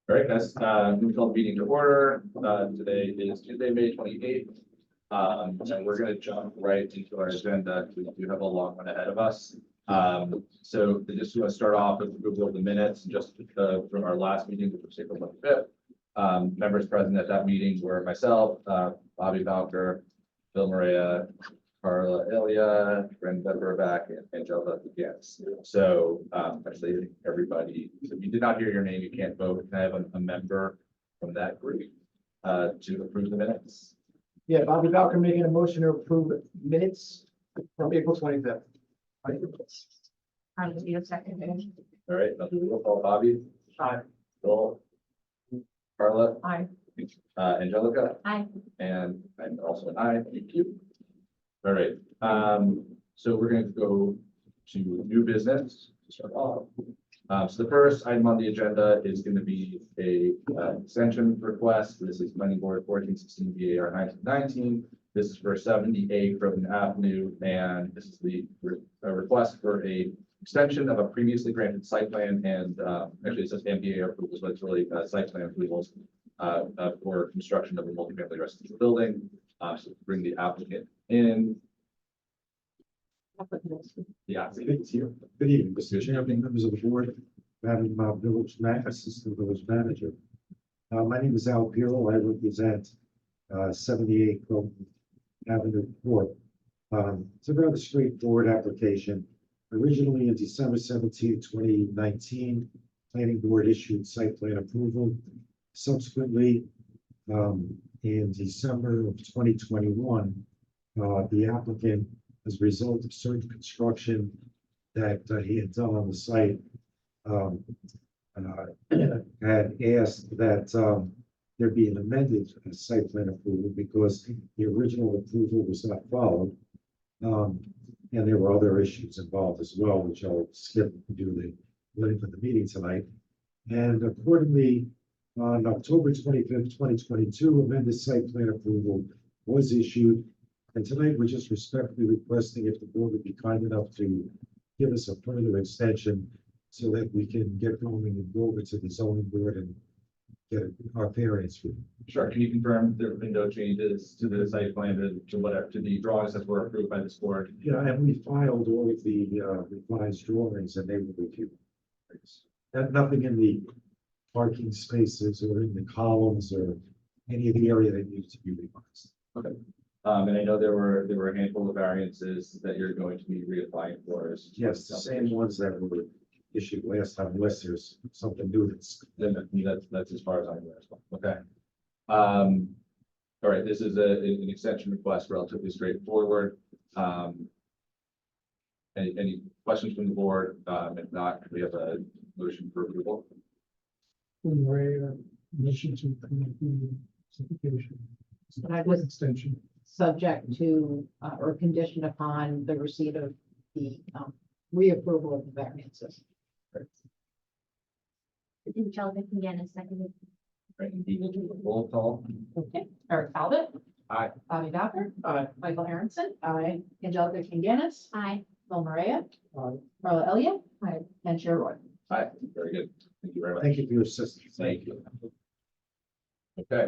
All right, guys, we call the meeting to order. Today is Tuesday, May 28th. And we're gonna jump right into our agenda. We do have a long one ahead of us. So just want to start off with approval of the minutes, just from our last meeting, which was April 25th. Members present at that meeting were myself, Bobby Bowker, Bill Maria, Carla Elia, Brenda Burback, and Angela Yes. So actually, everybody, if you did not hear your name, you can't vote. Can I have a member from that group to approve the minutes? Yeah, Bobby Bowker making a motion to approve minutes from April 25th. I will be a second. All right, I'll do the roll call. Bobby, Aye. Bill, Carla, Aye. Angelica, Aye. and I'm also an aye. Thank you. All right, so we're going to go to new business to start off. So the first item on the agenda is going to be a extension request. This is planning board 1416 VAR 1919. This is for 78 Croton Avenue, and this is the request for a extension of a previously granted site plan, and actually it says MBA approvals, but it's really site plan approvals for construction of a multifamily residential building. So bring the applicant in. Yeah, it's here. Good evening, Mr. Chairman, members of the board, Madam Assistant Village Manager. My name is Al Pirlo. I represent 78 Croton Avenue Court. It's a rather straightforward application. Originally in December 17, 2019, Planning Board issued site plan approval. Subsequently, in December of 2021, the applicant, as a result of certain construction that he had done on the site, had asked that there be an amended site plan approval because the original approval was not followed. And there were other issues involved as well, which I'll skip due to the length of the meeting tonight. And accordingly, on October 25th, 2022, amended site plan approval was issued. And tonight, we're just respectfully requesting if the board would be kind enough to give us a further extension so that we can get going and go over to the zoning board and get our variance through. Sure. Can you confirm there have been no changes to the site plan to whatever, to the drawings that were approved by this board? Yeah, and we filed all of the revised drawings and they were reviewed. And nothing in the parking spaces or in the columns or any of the area that needs to be revised. Okay. And I know there were a handful of variances that you're going to be reapplying for. Yes, the same ones that were issued last time, unless there's something new that's as far as I'm aware as well. Okay. All right, this is an extension request, relatively straightforward. Any questions from the board? If not, we have a motion for approval. Motion to approve the certification. That was Extension. subject to or conditioned upon the receipt of the reapproval of the variances. Angelica again a second. Right, we will do a roll call. Okay, Eric Talbot. Aye. Bobby Bowker. Aye. Michael Aronson. Aye. Angelica Kinganis. Aye. Bill Maria. Aye. Carla Elliott. Aye. And Chair Roy. Aye, very good. Thank you very much. Thank you for your assistance. Thank you. Okay,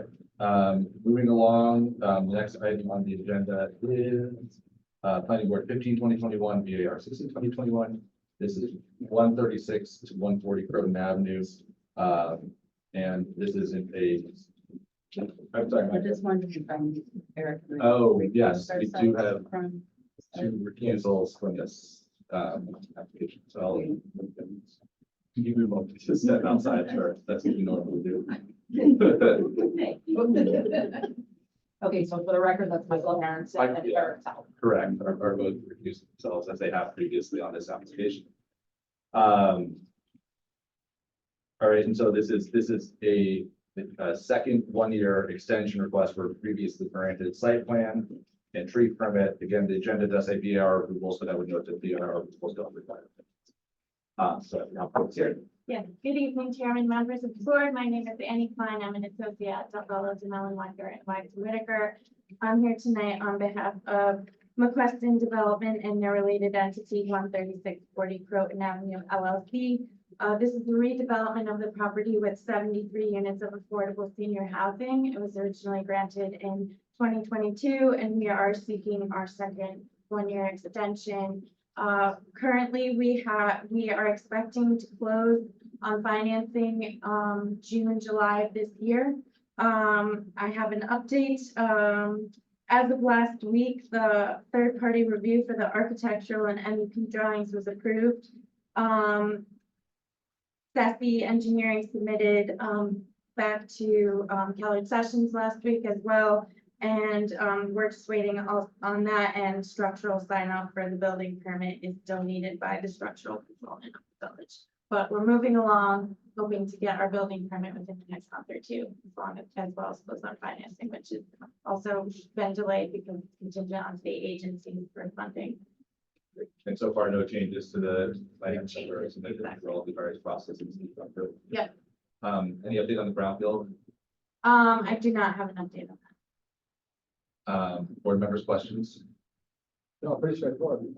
moving along, the next item on the agenda is Planning Board 15/2021 VAR 16/2021. This is 136 to 140 Croton Avenue. And this is in a, I'm sorry. I just wanted to find Eric. Oh, yes, we do have two recusals from this application. So I'll give you a moment to step outside. Sure, that's what you normally do. Okay, so for the record, that's Michael Aronson and Yeah. Eric Talbot. Correct, our both recused themselves as they have previously on this application. All right, and so this is a second one-year extension request for previously granted site plan and tree permit. Again, the agenda does say VAR approval, so that would note that VAR approvals don't require. So now it's here. Yeah, good evening, Chairman, members of the board. My name is Annie Klein. I'm an associate at Fellows and Ellen Weicker and Weiss Whitaker. I'm here tonight on behalf of McQuestion Development and their related entity 13640 Croton Avenue LLC. This is the redevelopment of the property with 73 units of affordable senior housing. It was originally granted in 2022, and we are seeking our second one-year extension. Currently, we are expecting to close on financing June, July of this year. I have an update. As of last week, the third-party review for the architectural and MEP drawings was approved. Sassy Engineering submitted back to Keller Sessions last week as well. And we're just waiting on that, and structural sign off for the building permit is still needed by the structural consultant of the village. But we're moving along, hoping to get our building permit within the next month or two, as well as close on financing, which has also been delayed because it's contingent on state agencies for funding. And so far, no changes to the financial or submitted for all the various processes. Yeah. Any update on the brownfield? I do not have an update on that. Board members' questions? No, pretty straightforward.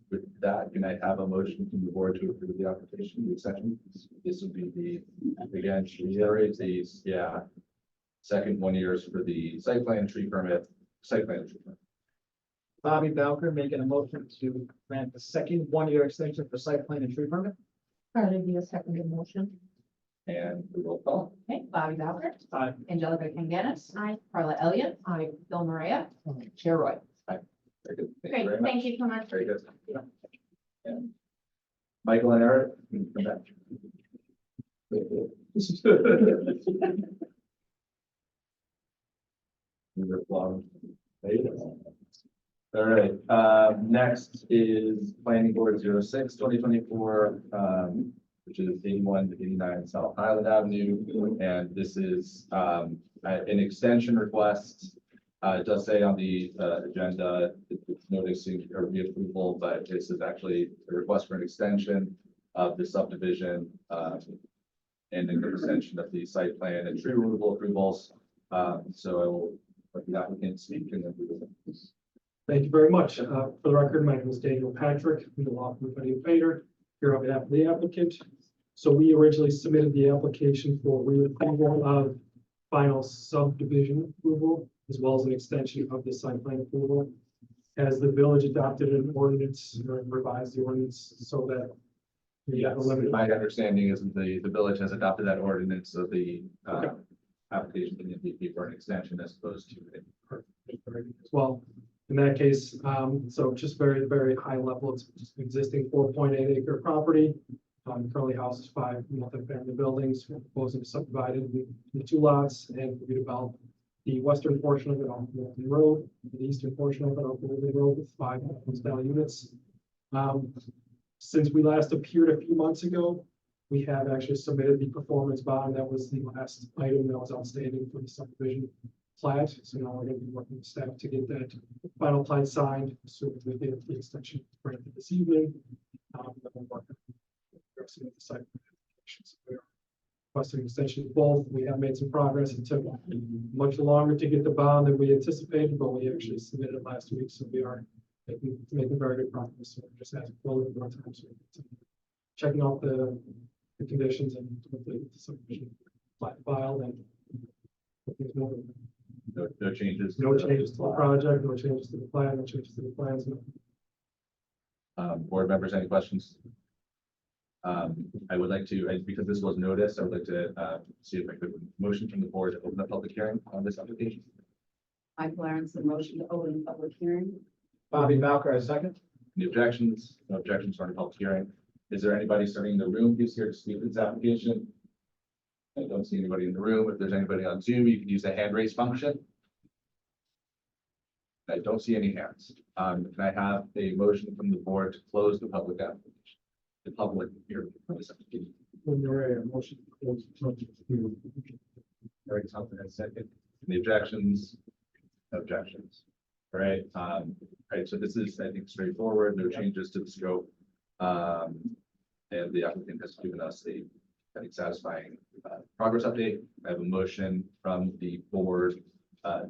With that, can I have a motion from the board to approve the application, the extension? This would be the, again, to reiterate these, second 1 years for the site plan tree permit, Bobby Bowker making a motion to grant the second one-year extension for site plan and tree permit. Carly be a second motion. and we will call. Okay, Bobby Bowker. Aye. Angelica Kanganis. Aye. Carla Elliott. Aye. Bill Maria. Chair Roy. Very good. Thank you Great, very much. thank you so much. Very good. And Michael and Eric, you can come back. You're flawed. All right, next is planning board 06/2024, which is 81 to 89 South Highland Avenue. And this is an extension request. It does say on the agenda, it's noticing a reapproval, but this is actually a request for an extension of the subdivision and an extension of the site plan and tree removal approvals. So I will let the applicant speak and then we will. Thank you very much. For the record, my name is Daniel Patrick, from the law firm of Benny Bader, here on behalf of the applicant. So we originally submitted the application for reapproval of final subdivision approval, as well as an extension of the site plan approval. As the village adopted an ordinance, or revised the ordinance so that we have a limited. My understanding is the village has adopted that ordinance of the application can be for an extension as opposed to As well, in that case, so just very, very high level, it's just existing 4.8 acre property. Currently houses 5 multi-family buildings. We're proposing to subdivide it into 2 lots and redevelop the western portion of it on Milton Road, the eastern portion of it on Milton Road with 5 style units. Since we last appeared a few months ago, we have actually submitted the performance bond. That was the last item that was outstanding for the subdivision plat. So now we're going to be working with staff to get that final plat signed, so we get the extension granted this evening. Then we'll work on the rest of the site applications. We are requesting extension of both. We have made some progress. It took much longer to get the bond than we anticipated, but we actually submitted it last week, so we are making very good progress. So we're just asking for a little bit more time, so checking out the conditions and hopefully the subdivision plat filed and things moving. no changes. No changes to the project, no changes to the plan, no changes to the plans. Board members, any questions? I would like to, because this was noticed, I would like to see if I could motion from the board to open the public hearing on this application. Michael Aronson, motion to open the public hearing. Bobby Bowker, a second. Any objections? No objections for the public hearing. Is there anybody starting in the room who's here to speak to this application? I don't see anybody in the room. If there's anybody on Zoom, you can use the hand raise function. I don't see any hands. Can I have a motion from the board to close the public application? The public hearing for this application. When you're ready, a motion to close. Eric, something in second. Any objections? No objections. All right. All right. So this is, I think, straightforward. No changes to the scope. And the applicant has given us a, I think, satisfying progress update. I have a motion from the board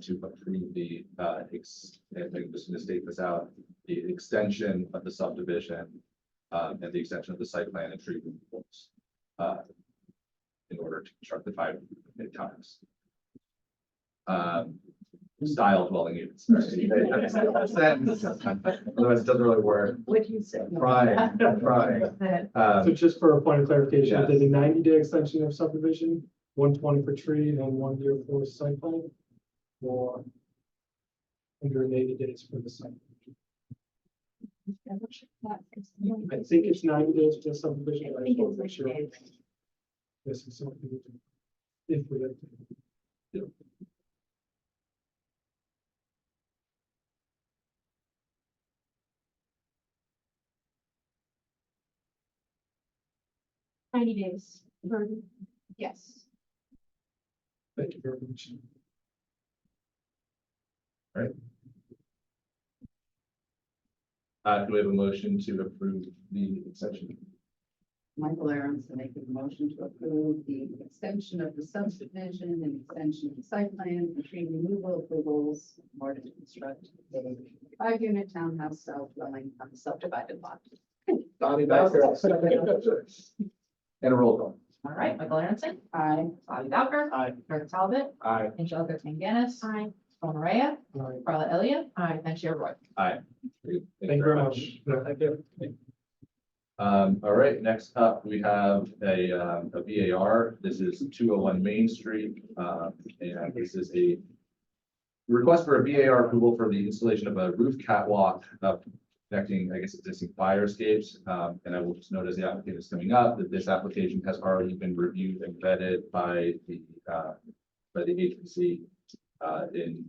to approve the I think I'm just going to state this out, the extension of the subdivision and the extension of the site plan and tree removals, in order to construct the 5 mid-times. Style dwelling units. Otherwise, it doesn't really work. What'd you say? Trying. So just for a point of clarification, yes. did a 90-day extension of subdivision, 120 for tree and 1 year for site plan? Or 180 days for the site? I think it's 90 days for the subdivision. I I think just it's wanna make sure. like This is something. If we have to. Yeah. days. Yes. Thank you very much. Do we have a motion to approve the extension? Michael Aaron's making a motion to approve the extension of the subdivision and extension of the site plan and tree removal approvals in order to construct a 5-unit townhouse style dwelling on the subdivided lot. Bobby Becker. And a roll call. All right, Michael Aronson, Aye. Bobby Bowker. Aye. Eric Talbot, Aye. Angelica Tanganis. Aye. Paul Maria, All right. Carla Elliott. Aye. And Chair Roy. Aye. Thank you very much. No, thank you. All right, next up, we have a VAR. This is 201 Main Street. And this is a request for a VAR approval for the installation of a roof catwalk connecting, I guess, existing fire escapes. And I will just note as the applicant is coming up, that this application has already been reviewed and vetted by the agency in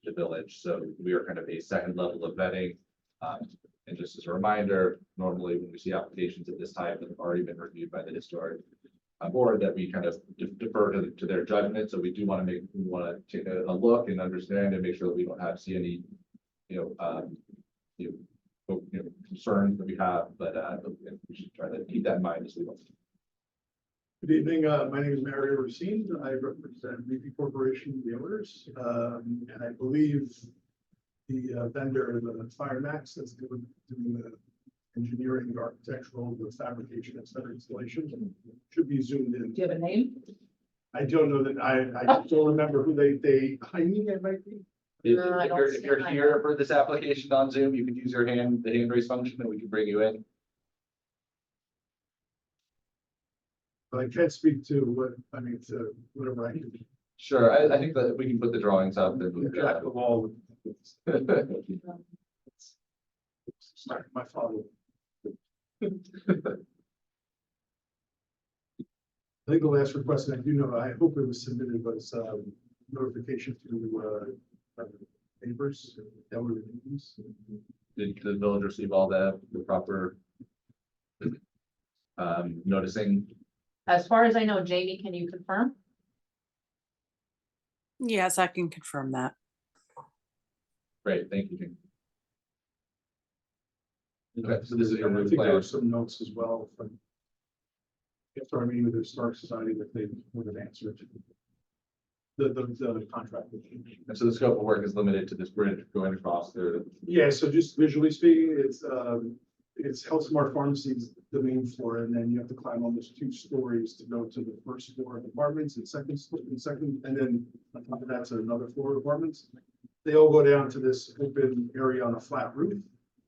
the village. So we are kind of a second level of vetting. And just as a reminder, normally when we see applications at this time that have already been reviewed by the historic board, that we kind of defer to their judgment. So we do want to take a look and understand and make sure that we don't see any, concerns that we have, but we should try to keep that in mind as we go. Good evening, my name is Mario Racine. I represent BP Corporation, the owners, and I believe the vendor, the Fire Max, that's doing the engineering, the architectural, the fabrication, et cetera, installation, should be zoomed in. Do you have a name? I don't know that, I don't remember who they, I mean, it might be. If No, I if don't you're, see if you're mine. here for this application on Zoom, you can use the hand raise function and we can bring you in. But I can't speak to to whatever I can. Sure, I think that we can put the drawings up and Keep track of all. Sorry, my father. I think the last request, and I do know, I hope it was submitted, was notification to neighbors that were in use. Did the village receive all the proper noticing? As far as I know, Jamie, can you confirm? Yes, I can confirm that. Great, thank you. Jane. Okay, so this is your And I roof think there plan. were some notes as well from after our meeting with the Historic Society that they would have answered the contract. And so the scope of work is limited to this bridge going across there. Yeah, so just visually speaking, it's Health Smart Pharmacy's the main floor, and then you have to climb almost 2 stories to go to the first floor of apartments and second, and then on top of that's another floor of apartments. They all go down to this open area on a flat roof,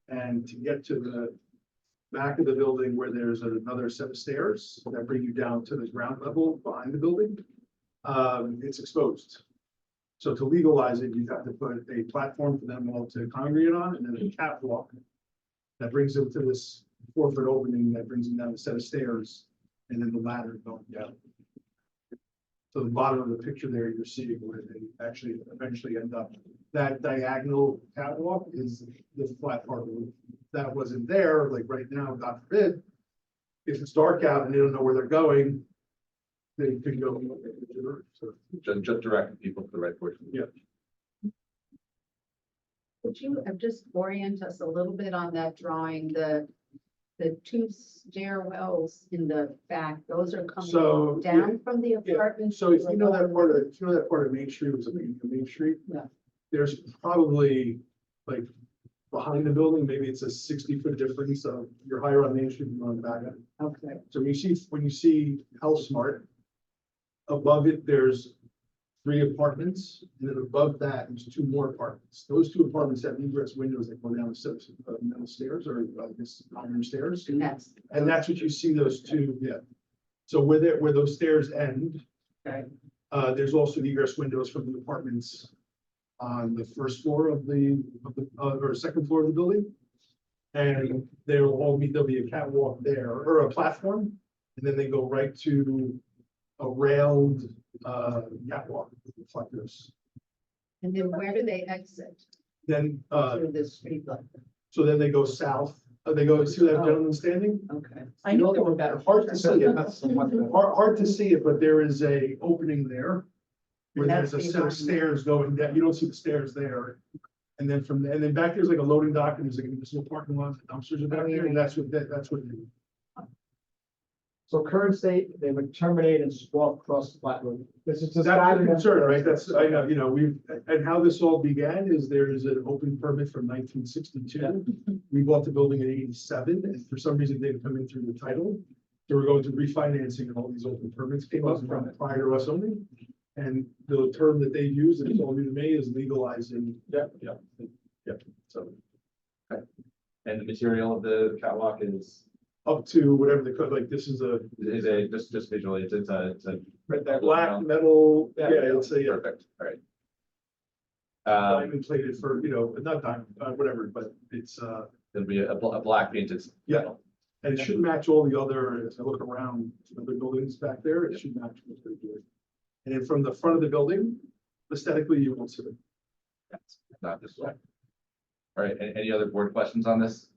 and to get to the back of the building where there's another set of stairs that bring you down to the ground level behind the building, it's exposed. So to legalize it, you have to put a platform for them all to congregate on, and then a catwalk that brings them to this 4-foot opening that brings them down a set of stairs, and then the ladder going down. So the bottom of the picture there, you're seeing where they actually eventually end up. That diagonal catwalk is the flat part of the roof. That wasn't there, like right now, God forbid. If it's dark out and they don't know where they're going, they could go. So, Just direct people to the right portion. yeah. Would you just orient us a little bit on that drawing, the 2 stairwells in the back, those are coming So, down from the yeah. apartment? So if you know that part of Main Street was a Main Street. Yeah. There's probably like behind the building, maybe it's a 60-foot difference, so you're higher on Main Street than on the back end. Okay. So when you see Health Smart, above it, there's 3 apartments, and then above that, there's 2 more apartments. Those 2 apartments have egress windows that go down the metal stairs, or I guess iron stairs. And that's, And that's what you see those 2, yeah. So where those stairs end, okay, there's also the egress windows from the apartments on the first floor or second floor of the building. And there'll be a catwalk there, or a platform, and then they go right to a railed catwalk with reflectors. and then where do they exit? Then, Through this street light? so then they go south, they go, see that gentleman standing? Okay. I know they were better. Hard to see it, hard to see it, but there is a opening there. Where there's a set of stairs going down, you don't see the stairs there. And then and then back there's like a loading dock, and there's like a municipal parking lot, the dumpsters are back there, and that's what. So current state, they would terminate and just walk across the flat road. This is just. That's the concern, right? That's, I know, and how this all began is there is an open permit from 1962. We bought the building in 87, and for some reason they didn't come in through the title. They were going to refinancing, and all these open permits came up from prior to us owning. And the term that they use, and it's all new to me, is legalizing. Yeah. So And the material of the catwalk is up to whatever the code, like this is a a, just visually, it's a. That black metal, Yeah. it's a Perfect, all right. diamond plated for, not diamond, whatever, but it's, It'll be a black painted. Yeah. and it should match all the other, as I look around the other buildings back there, it should match what's pretty good. And then from the front of the building, aesthetically, you won't see it. Not this way. All right, any other board questions on this?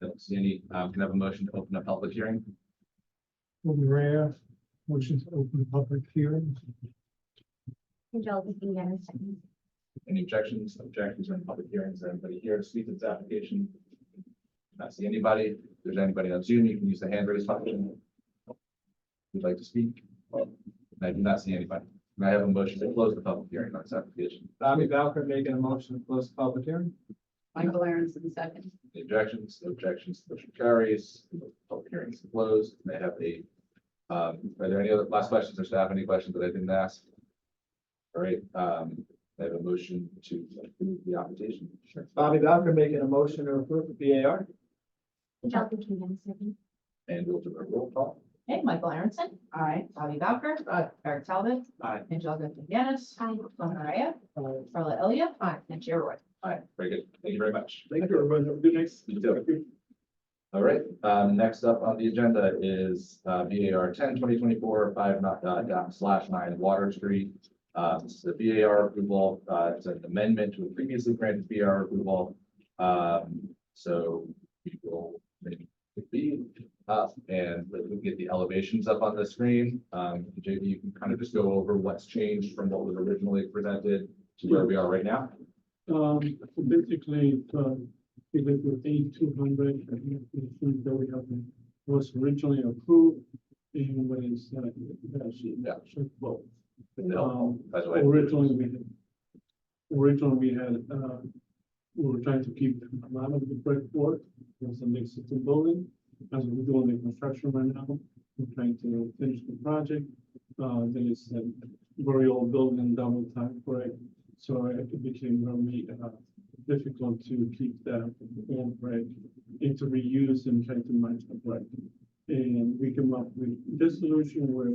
I don't see any, can I have a motion to open a public hearing? Rare, motion to open public hearing. Angelica can get a second. Any objections or any public hearings? Anybody here to speak to this application? Not see anybody. If there's anybody on Zoom, you can use the hand raise function. Would like to speak? I do not see anybody. Can I have a motion to close the public hearing on this application? Bobby Valker making a motion to close the public hearing. Michael Aronson, second. Any objections? No objections. Motion carries. Public hearing is closed. May I have a, are there any other last questions or staff? Any questions that I didn't ask? All right, I have a motion to approve the application. Sure. Bobby Valker making a motion to approve the BAR. Angelica can get a second. And we'll do a roll call. Okay, Michael Aronson. Aye. Bobby Valker. Aye. Eric Talbot. Aye. Angelica Yanis. Aye. Tom Araya. Carla Elliott. Aye. And Chair Roy. All right, very good. Thank you very much. Thank you, everyone. Have a good night. You too. All right, next up on the agenda is BAR 10/2024 5/9 Water Street. This is a BAR approval. It's an amendment to a previously granted BAR approval. So we will maybe be up and we can get the elevations up on the screen. JB, you can kind of just go over what's changed from what was originally presented to where we are right now. So basically, it was 8,200, that we have was originally approved, and was, Yeah. well, By the way. originally we had, we were trying to keep a lot of the brickwork, was an existing building, as we're doing the construction right now, we're trying to finish the project. Then it's a very old building, double time brick, so it became very, difficult to keep that old brick and to reuse and try to match the brick. And we came up with this solution where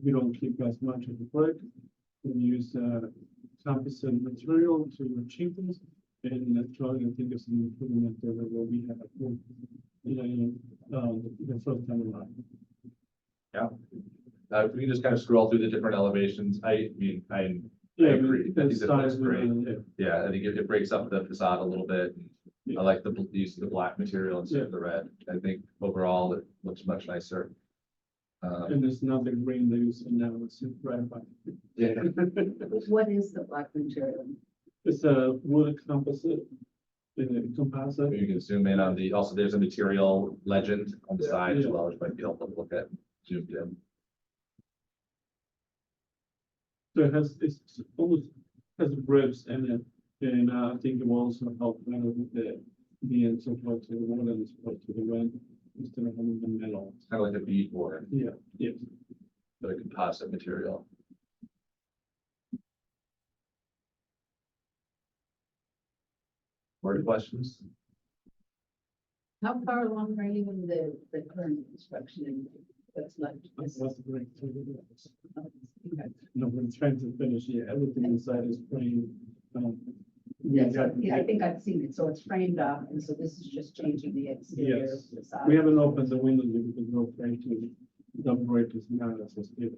we don't keep as much of the brick. We use composite material to achieve this. And actually, I think it's an improvement over what we had the first time around. If we can just kind of scroll through the different elevations, I mean, I Yeah, agree. I think the this looks size, great. yeah. Yeah, I think it breaks up the facade a little bit. I like the use of the black material instead of the red. I think overall it looks much nicer. And it's not the green they use now, it's red, but Yeah. What is the black material? it's a wood composite. Composite. You can zoom in on the, also there's a material legend on the side as Yeah. well, which might be helpful to look at zoomed in. So it has, it's almost has ribs in it, And I think it will also help kind of with the end support to the water and support to the wind instead of having the metal. It's kind of like a bead board, Yeah, yes. but a composite material. More questions? How far along are you in the current construction and what's left? What's the great No, we're trying to finish, yeah, everything inside is framed. We Yes, got- yeah, I think I've seen it. So it's framed up and so this is just changing the exterior. Yes. the size. We haven't opened the windows yet because we're afraid to double break this now, that's what's it.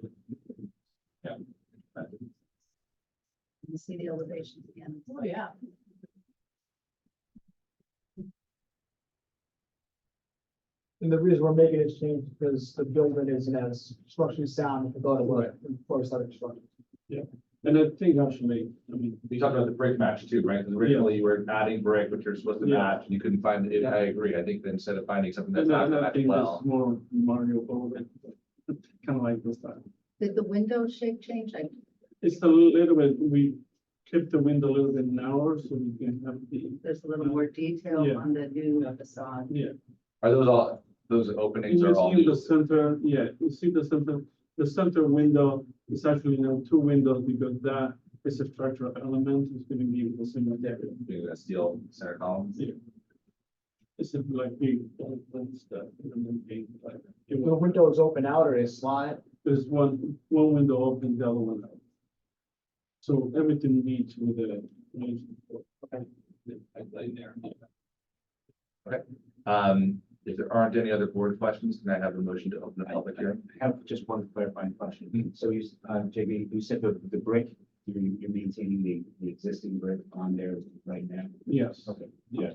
You see the elevations again. Oh, yeah. And the reason we're making this change is because the building isn't as structurally sound as we thought it was before it started construction. And I think actually, I mean, You talked about the brick match too, right? Because originally you were adding brick, which you're supposed to Yeah. match, and you couldn't find it. I agree. I think that instead of finding something that's not and I matched think well. that's more Mario over, kind of like this time. Did the window shape change? It's a little bit, we kept the window a little bit narrower so we can have There's a little more detail Yeah. on the new facade. Are those all, those openings are all You see new? the center, yeah, you see the center window is actually now two windows because that is a structural element, it's gonna be the same material. Doing that steel center columns? Yeah. It's simply like big, stuff, and then paint, like, it The was- windows open out or they slide. there's one window open, the other one out. So everything meets with the. If there aren't any other board questions, can I have a motion to open the public hearing? I have just one clarifying question. So you, JB, you said the brick, you're maintaining the existing brick on there right now? Yes. Okay. Yeah.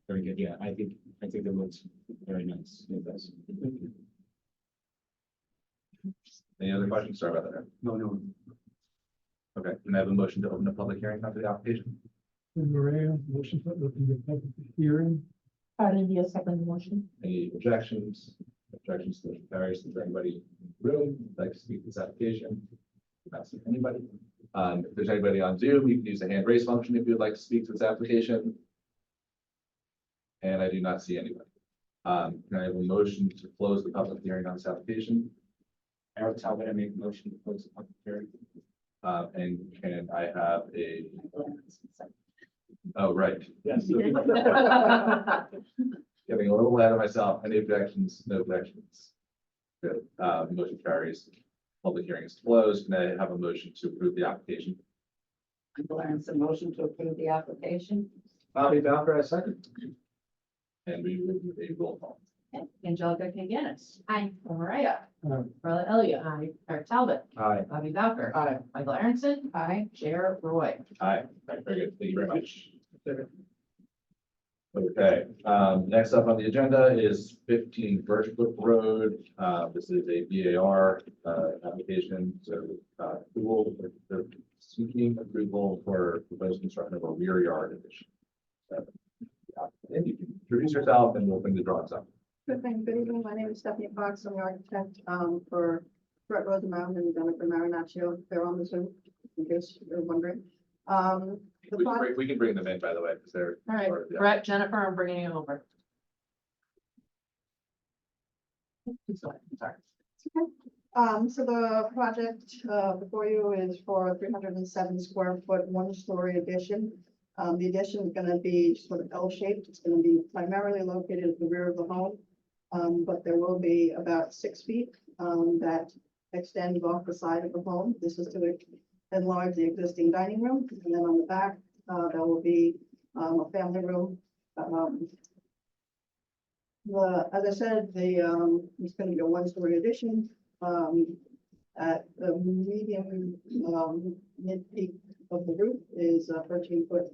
Very good. Yeah, I think it looks very nice. It does. Any other questions? Sorry about that. No. Okay, can I have a motion to open the public hearing after the application? Maria, motion to open the public hearing. Pardon me, a second motion. Any objections? Objections to the carries. Is there anybody in the room who'd like to speak to this application? Not seeing anybody. If there's anybody on Zoom, you can use the hand raise function if you'd like to speak to this application. And I do not see anybody. Can I have a motion to close the public hearing on this application? Eric Talbot, I make a motion to close the public hearing. And can I have oh, right. Yes. Getting a little ahead of myself. Any objections? No objections. Good. Motion carries. Public hearing is closed. Can I have a motion to approve the application? Michael Aronson, motion to approve the application. Bobby Valker, second. And we will do a roll call. Angelica Kaganis. Aye. Maria. Aye. Carla Elliott. Aye. Eric Talbot. Aye. Bobby Valker. Aye. Michael Aronson. Aye. Chair Roy. Aye. Very good. Thank you very much. Okay, next up on the agenda is 15 Birchbrook Road. This is a VAR application, so they're seeking approval for proposed construction of a rear yard addition. So, and you can introduce yourself and we'll bring the drawings up. Good thing. Good evening. My name is Stephanie Fox. I'm the architect for Brett Rosenbaum and Jennifer Marinaccio. They're on the Zoom, in case you're wondering. The project, We can bring them in, by the way, because they're. All right, part of the- Brett, Jennifer, I'm bringing you over. Sorry. so the project before you is for a 307 square foot, one-story addition. The addition is going to be sort of L-shaped. It's going to be primarily located at the rear of the home. But there will be about 6 feet that extend off the side of the home. This is to enlarge the existing dining room. And then on the back, there will be a family room. As I said, it's going to be a one-story addition. At the medium, mid-peak of the roof is 13 foot,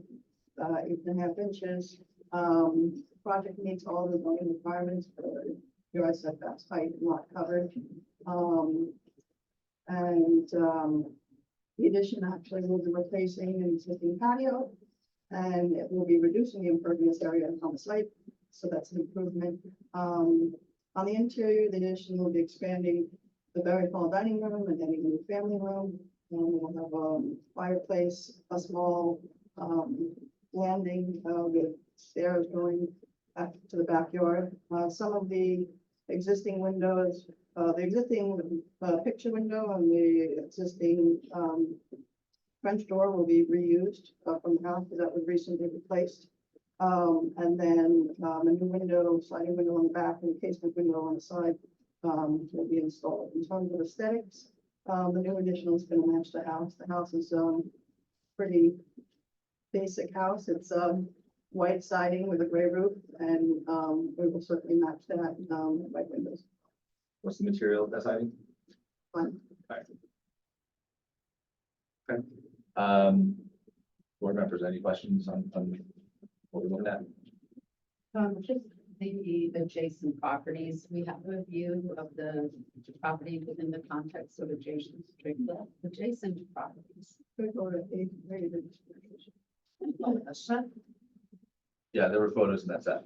8.5 inches. Project meets all the zoning requirements for your setbacks, height, lot coverage. The addition actually will be replacing an existing patio, and it will be reducing the impervious area on the site. So that's an improvement. On the interior, the addition will be expanding the very tall dining room and then a new family room. And we'll have a fireplace, a small landing, with stairs going back to the backyard. Some of the existing windows, the existing, picture window and the existing, French door will be reused, from the house that was recently replaced. And then, a new window, sliding window on the back and casement window on the side, will be installed. In terms of aesthetics, the new addition is gonna match the house. The house is, pretty basic house. It's, white siding with a gray roof and, we will certainly match that, with white windows. What's the material of that siding? Fine. Okay. Board members, any questions on what we're looking at? Just the adjacent properties, we have a view of the property within the context of adjacent properties. Could go to eight, very good. Yeah, there were photos in that set.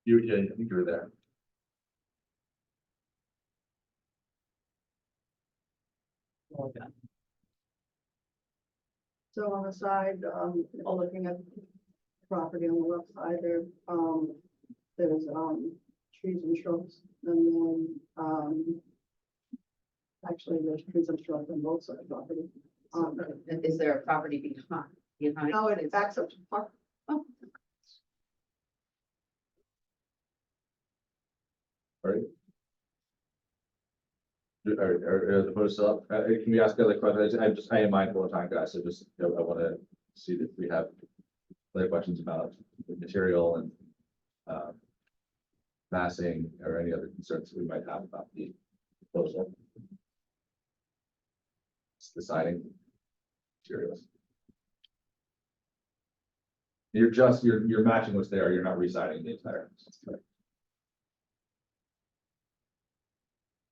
Yeah, I think you were there. So on the side, all looking at property on the left side there, there's, trees and shrubs, and then, actually, there's trees and shrubs on both sides of the property. Is there a property behind? No, it backs up to park. Oh, Right. Are the photos still up? Can we ask other questions? I am mindful of time, guys, so just, I want to see if we have other questions about the material and massing or any other concerns that we might have about the proposal. It's the siding materials. You're matching what's there. You're not residing the entire.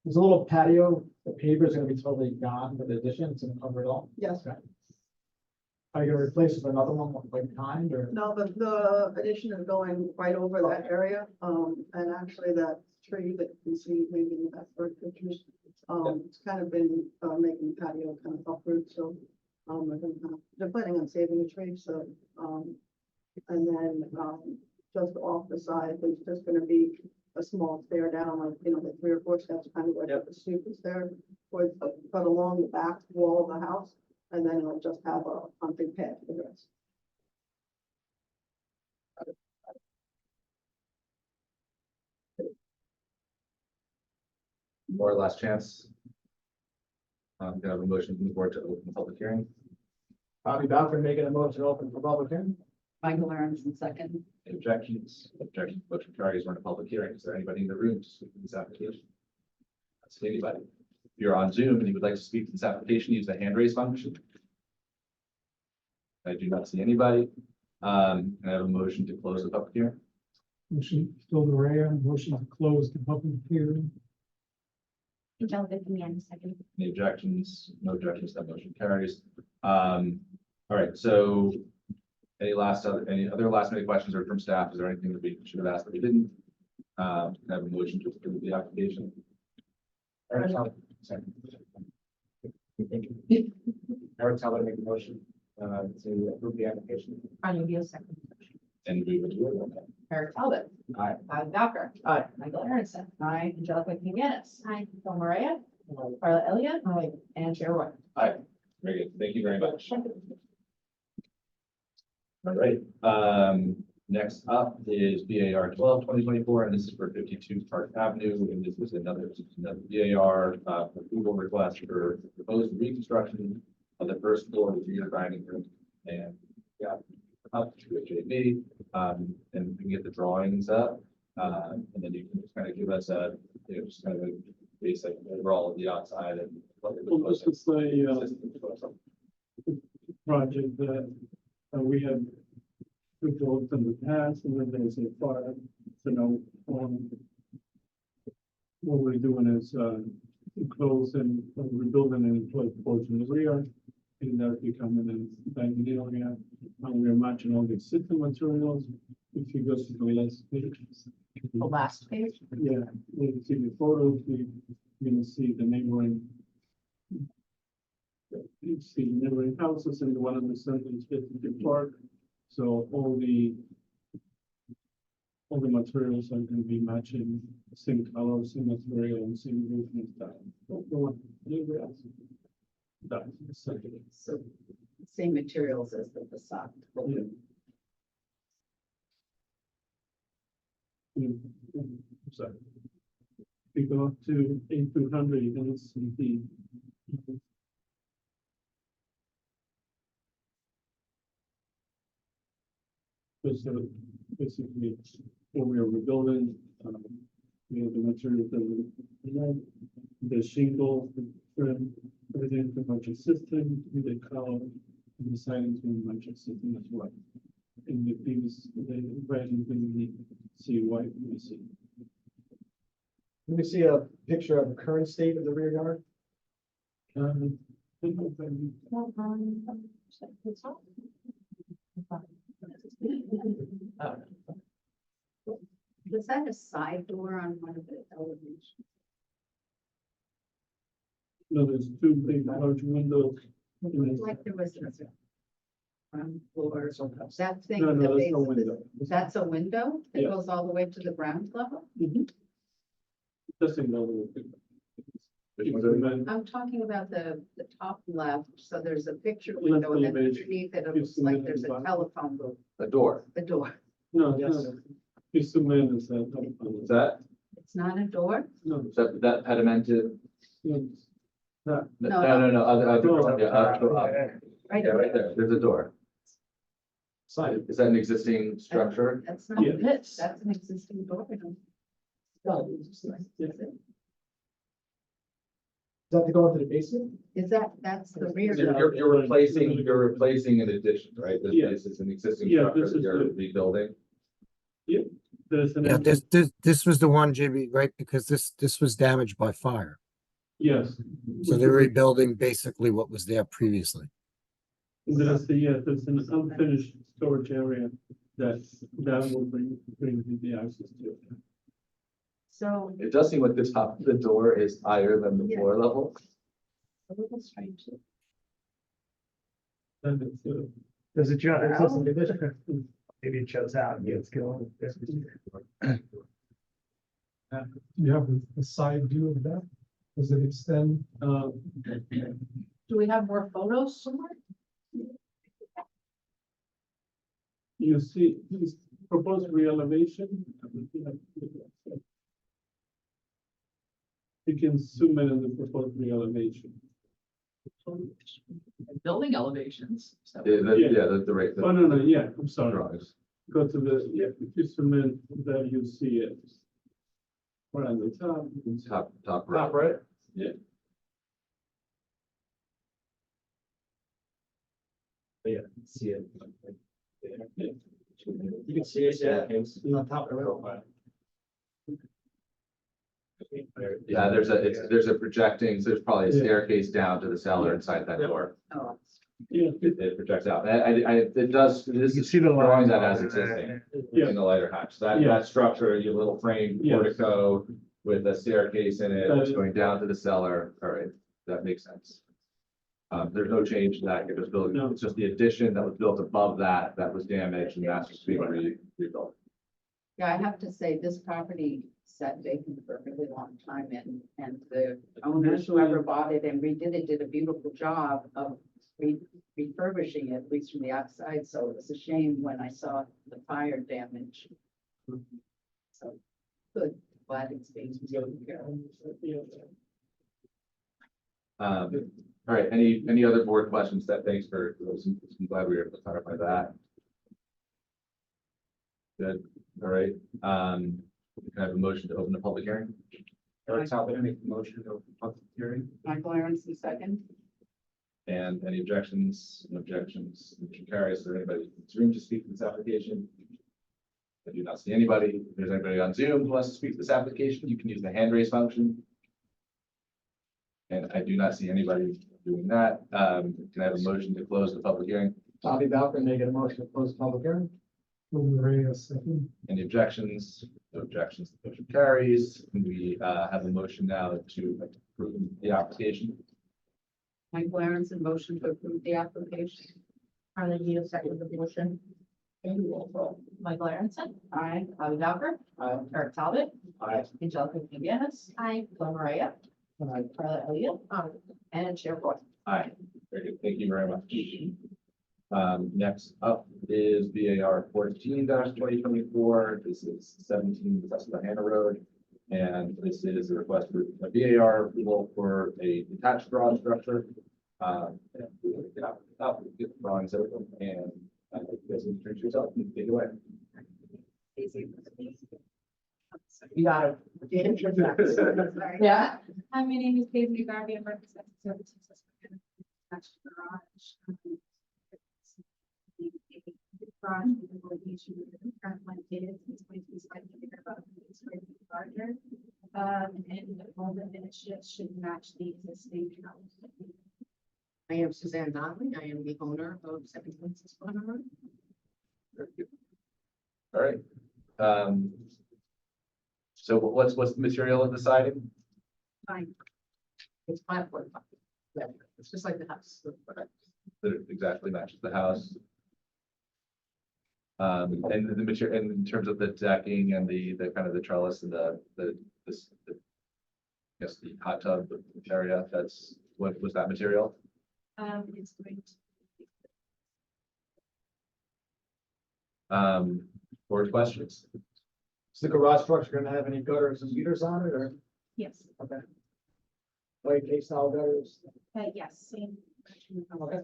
There's a little patio, the paver is gonna be totally gone with the addition, it's gonna cover it all. Yes. Are you gonna replace it with another one, like kind, or? No, the addition is going right over that area, and actually that tree that you can see maybe in the back bird pictures, it's kind of been, making the patio kind of uproot, so, they're planning on saving the tree, so, and then, just off the side, there's just gonna be a small stair down, like, like 3 or 4 steps, kind of where the stoop is there, but along the back wall of the house, and then it'll just have a pumping pad for the rest. More or last chance. Can I have a motion from the board to open the public hearing? Bobby Balfour making a motion open for public hearing. Michael Aronson, second. Any objections? Objections, motion carries. We're in a public hearing. Is there anybody in the room to speak to this application? That's anybody. If you're on Zoom and you would like to speak to this application, use the hand raise function. I do not see anybody. Can I have a motion to close the public hearing? Motion, Phil Maria, motion to close the public hearing. Angelica, give me a second. Any objections? No objections, that motion carries. All right, so any other last minute questions or from staff? Is there anything that we should have asked that we didn't? Can I have a motion to approve the application? Eric Teller make a motion to approve the application. Carly Beal, second. And we would do it. Eric Talbot. Aye. Bobby Balfour. Aye. Michael Aronson. Aye. Angelica Kiwanis. Aye. Phil Maria. Carla Elliott. Aye. And Chair White. Very good. Thank you very much. All right, next up is BAR 12/2024, and this is for 52 Park Avenue, and this is another BAR approval request for proposed reconstruction of the first floor of the junior dining room, and up to a JB, and we can get the drawings up, and then you can just kind of give us a, just kind of a basic overall of the outside and what you're Well, this proposing. is a project that we have built in the past, and then there's a fire, what we're doing is close and rebuilding an enclosed portion of the rear, and that becoming a dining area, and we're matching all the existing materials. If you go to the last page, The last page. Yeah, you can see the photos, you can see the neighboring. You see the neighboring houses and the one in the center is 50 Park. So all the materials are going to be matching same color, same material, and same roofing style. The one, everywhere else. That's essentially. So same materials as the facade. Yeah. Sorry. We go up to 8200, you can see the. So basically, when we are rebuilding, the material that the shingle, the trim, everything pretty much existing, the color, and the siding to much existing as well. In the previous, the red and the see white, we see. Let me see a picture of the current state of the rear yard. Was that a side door on one of the elevations? No, there's two big large windows. It looked like there was a ground floor, that thing. No, the no, that's base no of the- window. That's a window that Yeah. goes all the way to the ground level? Just another. I'm talking about the top left, so there's a picture Left window and then elevation. underneath it, it You looks see like it there's in a the bottom? telephone booth, A door. the door. No, Yes. no, it's the man is that. Is that, It's not a door? No, that pedimented? no, that, No, other, No. yeah, Right yeah, right there. there, there's a door. Side. Is that an existing structure? That's not, Yeah. that's an existing door. I don't- Does that have to go into the basement? Is that's the rear You're, door? you're replacing an addition, right? Yeah. This is an existing Yeah, structure this that is you're the- rebuilding. there's an. Yeah, this was the one, JB, right? Because this was damaged by fire. Yes. So they're rebuilding basically what was there previously. There's there's an unfinished storage area that will bring the access to it. So It does seem like the top of the door is higher than the Yeah. floor level. a little strange. And it's, Does it show? It says in the division. Maybe it shows out. Yeah, it's going. You have a side view of that? Does it extend? Do we have more photos somewhere? you see, this proposed re-elevation. You can zoom in on the proposed re-elevation. Building elevations. So Yeah, the right. Oh, no, yeah, I'm sorry. Drawings. Go to the, if you zoom in, there you see it. Right on the top. you can see- Top right. right? Yeah. Yeah, see it. Yeah. You can see it, yeah. It's on top of the rail. Yeah, there's a projecting, so there's probably a Yeah. staircase down to the cellar inside that door. Oh, Yeah, It projects out. It does, this You is see the drawing lines that on as it. existing Yeah. in the lighter hatch. That, Yeah. that structure, your little frame Yes. portico with a staircase in it, That is- going down to the cellar. All right, that makes sense. There's no change to that. You're just building, No. it's just the addition that was built above that, that was damaged and that's just being rebuilt. yeah, I have to say, this property sat vacant for a really long time and the owners, whoever bought it and redid it, did a beautiful job of refurbishing it, at least from the outside, so it was a shame when I saw the fire damage. So, good, glad it's being taken care of. All right, any other board questions? Thanks for those. I'm glad we were able to clarify that. Good, all right. Can I have a motion to open the public hearing? Eric Talbot, make the motion to open public hearing. Michael Aronson, second. And any objections? No objections. Motion carries. Is there anybody in this room to speak to this application? I do not see anybody. If there's anybody on Zoom who wants to speak to this application, you can use the hand raise function. And I do not see anybody doing that. Can I have a motion to close the public hearing? Bobby Balcon making a motion to close the public hearing. Maria, second. Any objections? No objections, the motion carries. We have a motion now to approve the application. Michael Aronson, motion to approve the application. Harley, you second the motion. Okay, roll call. Michael Aronson, Aye. Bobby Bowker, Aye. Eric Talbot, Aye. Angelica Mcginnis, Aye. Glenn Maria, Aye. Carla Elliott, and Chair Boyd. Aye. Very good. Thank you very much. Next up is VAR 14-2024. This is 17 Susquehanna Road. And this is a request for a VAR approval for a detached garage structure. And we will get out, get the drawings over, and you guys can introduce yourself and take it away. You got it. Yeah. Hi, my name is Paisley Garvey. I'm representing Services Susquehanna Attached Garage. The garage will be issued with the current one dated since 2025, about 100 square feet larger. And all the finishes should match the existing house. I am Suzanne Donnelly. I am the owner of 17 Susquehanna Road. Very good. All right. So what's the material of the siding? Fine. It's platform. Yeah, it's just like the house. That it exactly matches the house. And the material, and in terms of the decking and the kind of the trellis and this, I guess the hot tub area, that's, what was that material? It's going to Board questions? Is the garage structure gonna have any gutters and meters on it, or, yes, okay? White case style gutters? yes, same. Okay.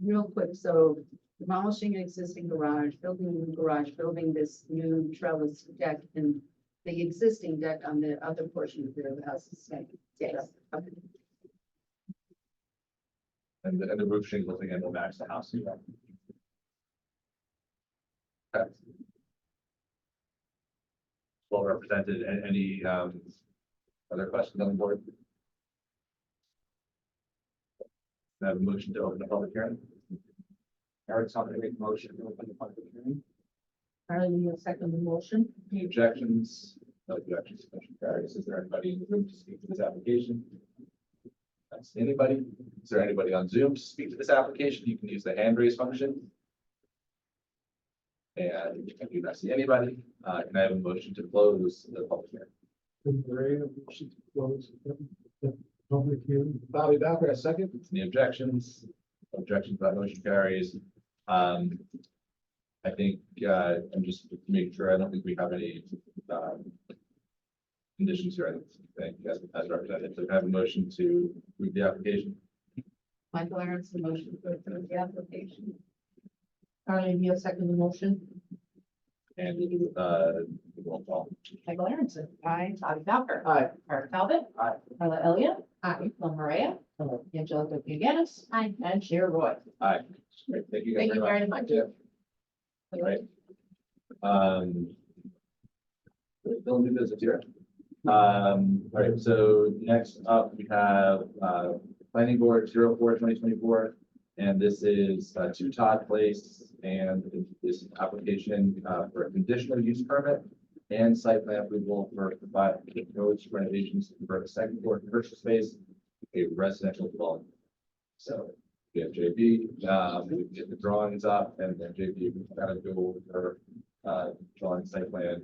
Real quick, so demolishing an existing garage, building a new garage, building this new trellis deck, and the existing deck on the other portion of the house is staying. Yes. Okay. And the roof shingles again will match the house. Okay. Well represented. Any other questions on the board? I have a motion to open the public hearing. Eric's not gonna make a motion to open the public hearing. Harley, you second the motion. Any objections? No objections. Motion carries. Is there anybody in the room to speak to this application? That's anybody? Is there anybody on Zoom to speak to this application? You can use the hand raise function. And I do not see anybody. Can I have a motion to close the public hearing? Maria, motion to close the public hearing. Bobby Bowker, a second? Any objections? Objections, that motion carries. I think, I'm just making sure, I don't think we have any, conditions here, I think, as represented, so I have a motion to approve the application. Michael Aronson, motion to approve the application. Harley, you second the motion. And, roll call. Michael Aronson. Aye. Bobby Bowker. Aye. Eric Talbot. Aye. Carla Elliott. Aye. Glenn Maria. Angelica Mcginnis. Aye. And Chair Boyd. Aye. Great, thank you guys Thank you very very much. much. All right. Still new business here. All right, so next up, we have, planning board 04/2024. And this is 2 Todd Place, and this application for a conditional use permit and site plan approval for roads renovations for a second floor commercial space, a residential development. So we have JB, we can get the drawings up, and then JB can kind of go over drawing site plan.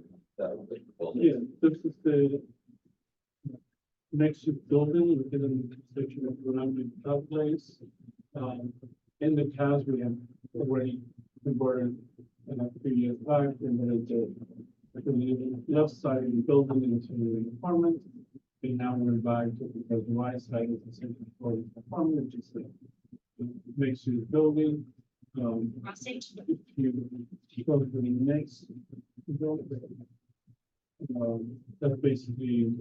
Yeah, this is the next building within the section of surrounding Todd Place. In the past, we have already converted in a previous life, and then the left side of the building into an apartment. And now we're back to the right side is the second floor apartment, which is the mixed use building. If you go to the next building, that's basically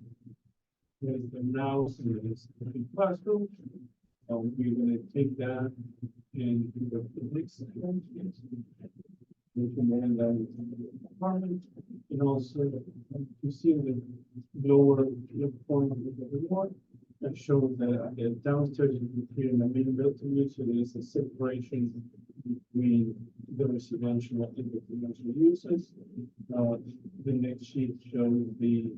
there's the house and there's the classroom. We're gonna take that and do the next one. We can then the apartment, and also you see the lower left corner of the wall that shows that the downstairs is between the main building, so there's a separation between the residential and the commercial uses. The next sheet shows the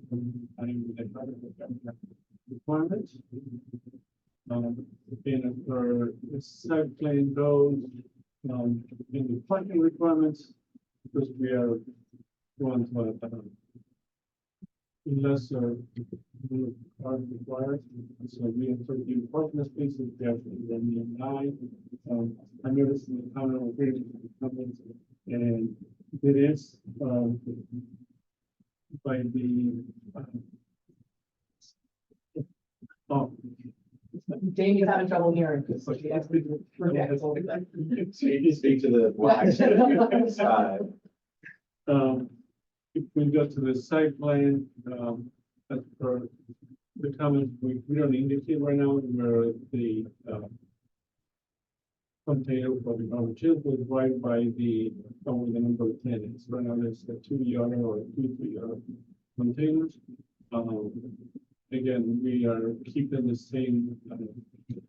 requirements. And for the site plan goes, in the parking requirements, because we are going to lesser are required, so we have 13 parking spaces, we have 9. I noticed in the comment on page comments, and it is, by the, oh. Jamie's having trouble hearing. Because she has to. Speak to the black side. If we go to the site plan, as per the comments, we don't indicate right now where the, container for the garbage is was right by the, with the number of tenants. Right now, there's a 2-yard or 2-3-yard containers. Again, we are keeping the same,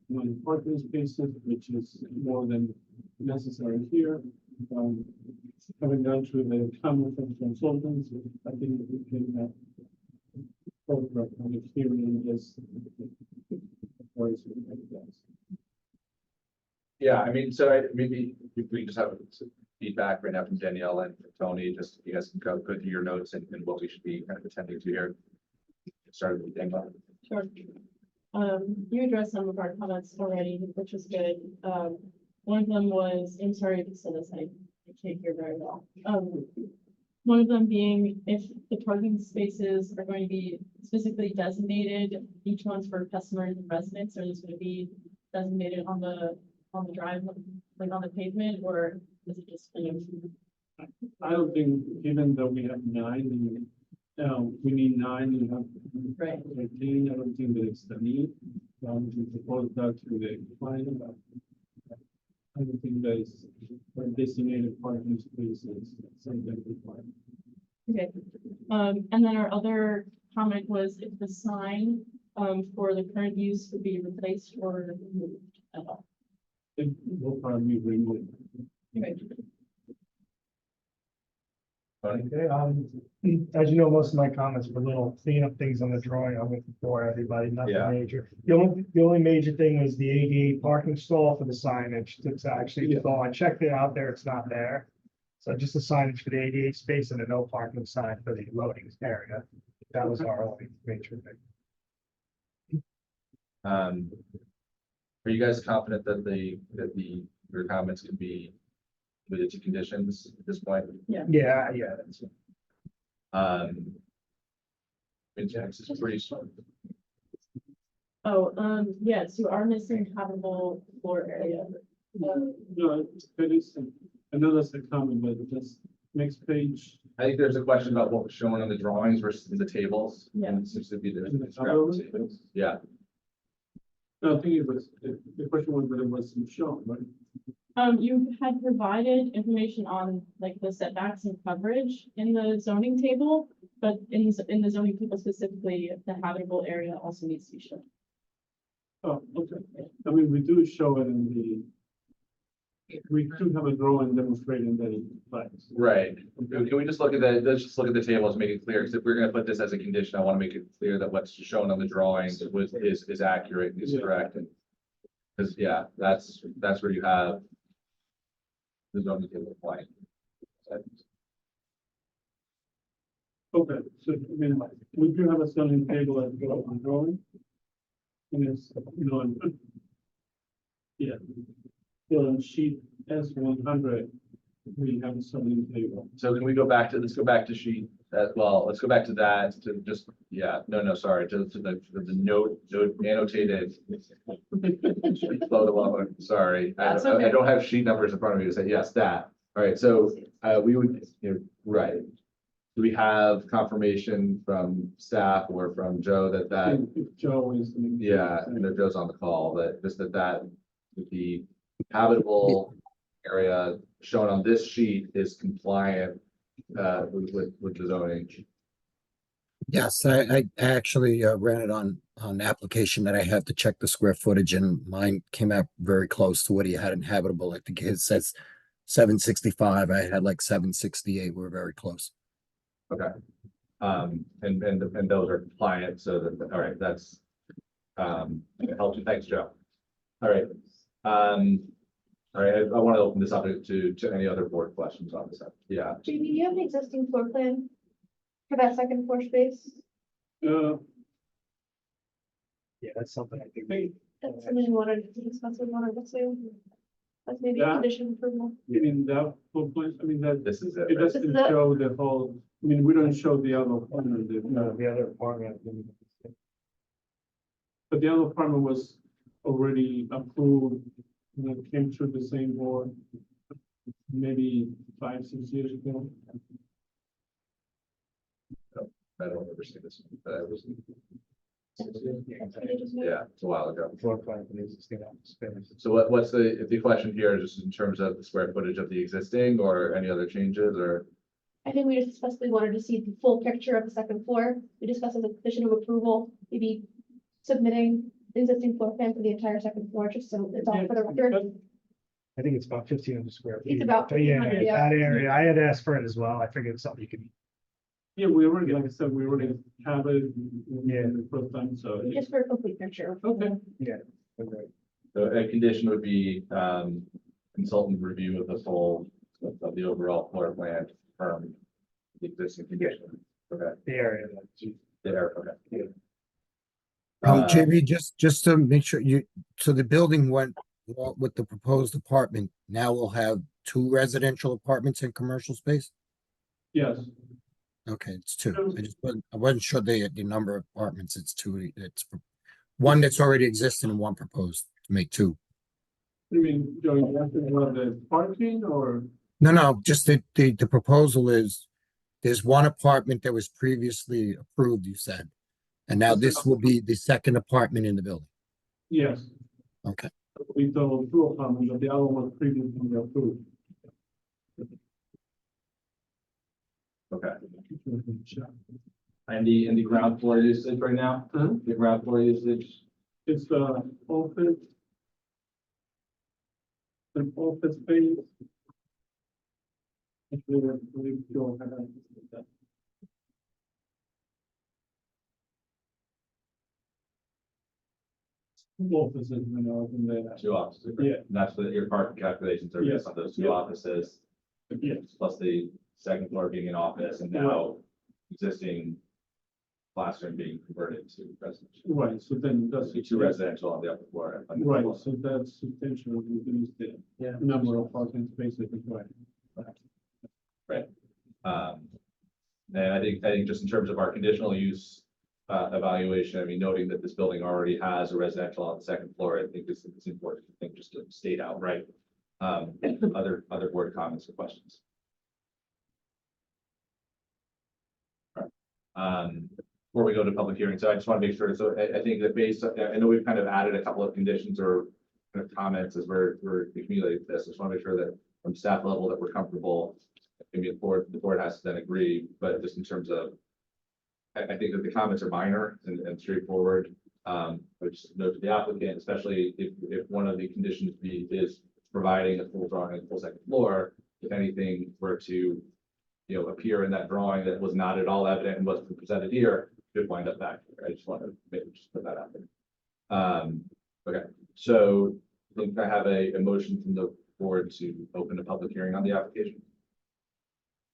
one parking spaces, which is more than necessary here. Having gone through the comment from consultants, I think that we can, photograph on the hearing this. Yeah, I mean, so maybe if we just have some feedback right now from Danielle and from Tony, just you guys can go through your notes and what we should be kind of attending to here. Started with Danielle. Sure. You addressed some of our comments already, which was good. One of them was, I'm sorry if you said this, I can't hear very well. One of them being if the parking spaces are going to be specifically designated, each one's for customers and residents, or is going to be designated on the drive, like on the pavement, or is it just kind of? I don't think, given that we have 9, we need 9 and have Right. 13. I don't think that it's the need. We propose that to the client. I don't think that is for designated parking spaces, something required. Okay, and then our other comment was if the sign, for the current use would be replaced or removed at all. It will probably be removed. Okay. Tony? As you know, most of my comments were little cleanup things on the drawing. I went before everybody, nothing Yeah. major. The only major thing was the ADA parking stall for the signage. That's actually, I checked it out there, it's not there. So just the signage for the ADA space and a no parking sign for the loading area. That was our only major thing. Are you guys confident that your comments can be committed to conditions at this point? Yeah, that's it. It's pretty. Oh, yes, you are missing habitable floor area. No, it is, I know that's a comment, but just next page. I think there's a question about what was shown on the drawings versus in the tables. Yeah. And it seems to be the In the discrepancy. Yeah, No, I think it was, the question was whether it was shown, right? You had provided information on like the setbacks and coverage in the zoning table, but in the zoning table specifically, the habitable area also needs to be shown. Oh, okay. I mean, we do show it in the, we do have a drawing demonstrating that it applies. right. Can we just look at let's just look at the tables, make it clear, because if we're gonna put this as a condition, I want to make it clear that what's shown on the drawings is accurate, is Yeah. correct. And because, yeah, that's where you have the zoning table applying. Okay, so, I mean, we do have a zoning table as well on drawing. And it's, yeah. So on sheet S100, we have a zoning table. So can we go back to, let's go back to sheet, let's go back to that, to just, yeah, sorry, to the note annotated. Photo of it, sorry, I don't have sheet numbers in front of me to say, yes, that, all right, so, we would, right. Do we have confirmation from staff or from Joe that, If Joe is. yeah, I know Joe's on the call, that the habitable area shown on this sheet is compliant with the zoning? Yes, I actually ran it on the application that I had to check the square footage, and mine came out very close to what he had in habitable. I think it says 765. I had like 768. We're very close. Okay. And those are compliant, so that, all right, that's, it helps you. Thanks, Joe. All right. All right, I want to open this up to any other board questions on this. Yeah, JB, do you have an existing floor plan for that second floor space? Uh, Yeah, that's something I think. That's something you wanted to discuss with one of the two. That's maybe a Yeah. condition of approval. I mean, that whole place, I mean, that, this is it. it right? doesn't This is it? show the whole, I mean, we don't show the other apartment, The other apartment. but the other apartment was already approved, and it came through the same board maybe 5, 6 years ago. I don't remember seeing this, but I was, They just moved. yeah, it's a while ago. Floor plan for the existing office space. So what's the question here, just in terms of the square footage of the existing or any other changes or? I think we just discussed, we wanted to see the full picture of the second floor. We discussed as a condition of approval, maybe submitting the existing floor plan for the entire second floor, just so it's all for the record. I think it's about 1,500 square feet. It's about But yeah, 1,500, yeah. that area, I had asked for it as well. I figured it's something you could. Yeah, we already, like I said, we already have it. Yeah. The first time, so. Just for a complete picture. Okay. Yeah. Okay. So a condition would be, consultant review of the full, of the overall floor plan from the existing condition. Okay, The area. that- there, okay. JB, just to make sure so the building went with the proposed apartment. Now we'll have 2 residential apartments and commercial space? Yes, Okay, it's 2. I wasn't sure the number of apartments. It's 2. It's one that's already existing and one proposed to make 2. I mean, Joe, you asking about the parking or? No, just the proposal is there's one apartment that was previously approved, you said. And now this will be the second apartment in the building. Yes. Okay. We told 2 apartments, but the other one previously approved. Okay, and the ground floor usage right now, Huh? the ground floor usage, It's office. An office space. Actually, we don't have that. Offices, you know, in there. 2 offices. Yeah. And that's what your parking calculations are based on those 2 Yeah. offices, Yes, plus the second floor being an office and now existing classroom being converted to residential. right, so then that's. So 2 residential on the upper floor. on the Right, floor. so that's substantially reduced the Yeah. number of parking spaces required. And I think just in terms of our conditional use evaluation, I mean, noting that this building already has a residential on the second floor, I think it's important, I think, just to state outright. Other board comments or questions? All right. Before we go to public hearing, so I just want to make sure, so I think that I know we've kind of added a couple of conditions or kind of comments as we're accumulating this. I just want to make sure that from staff level that we're comfortable. Maybe the board has to then agree, but just in terms of, I think that the comments are minor and straightforward. Which note to the applicant, especially if one of the conditions is providing a full drawing, a full second floor, if anything were to, appear in that drawing that was not at all evident and wasn't presented here, should wind up back here. I just want to maybe just put that out there. Okay, so I think I have a motion from the board to open a public hearing on the application.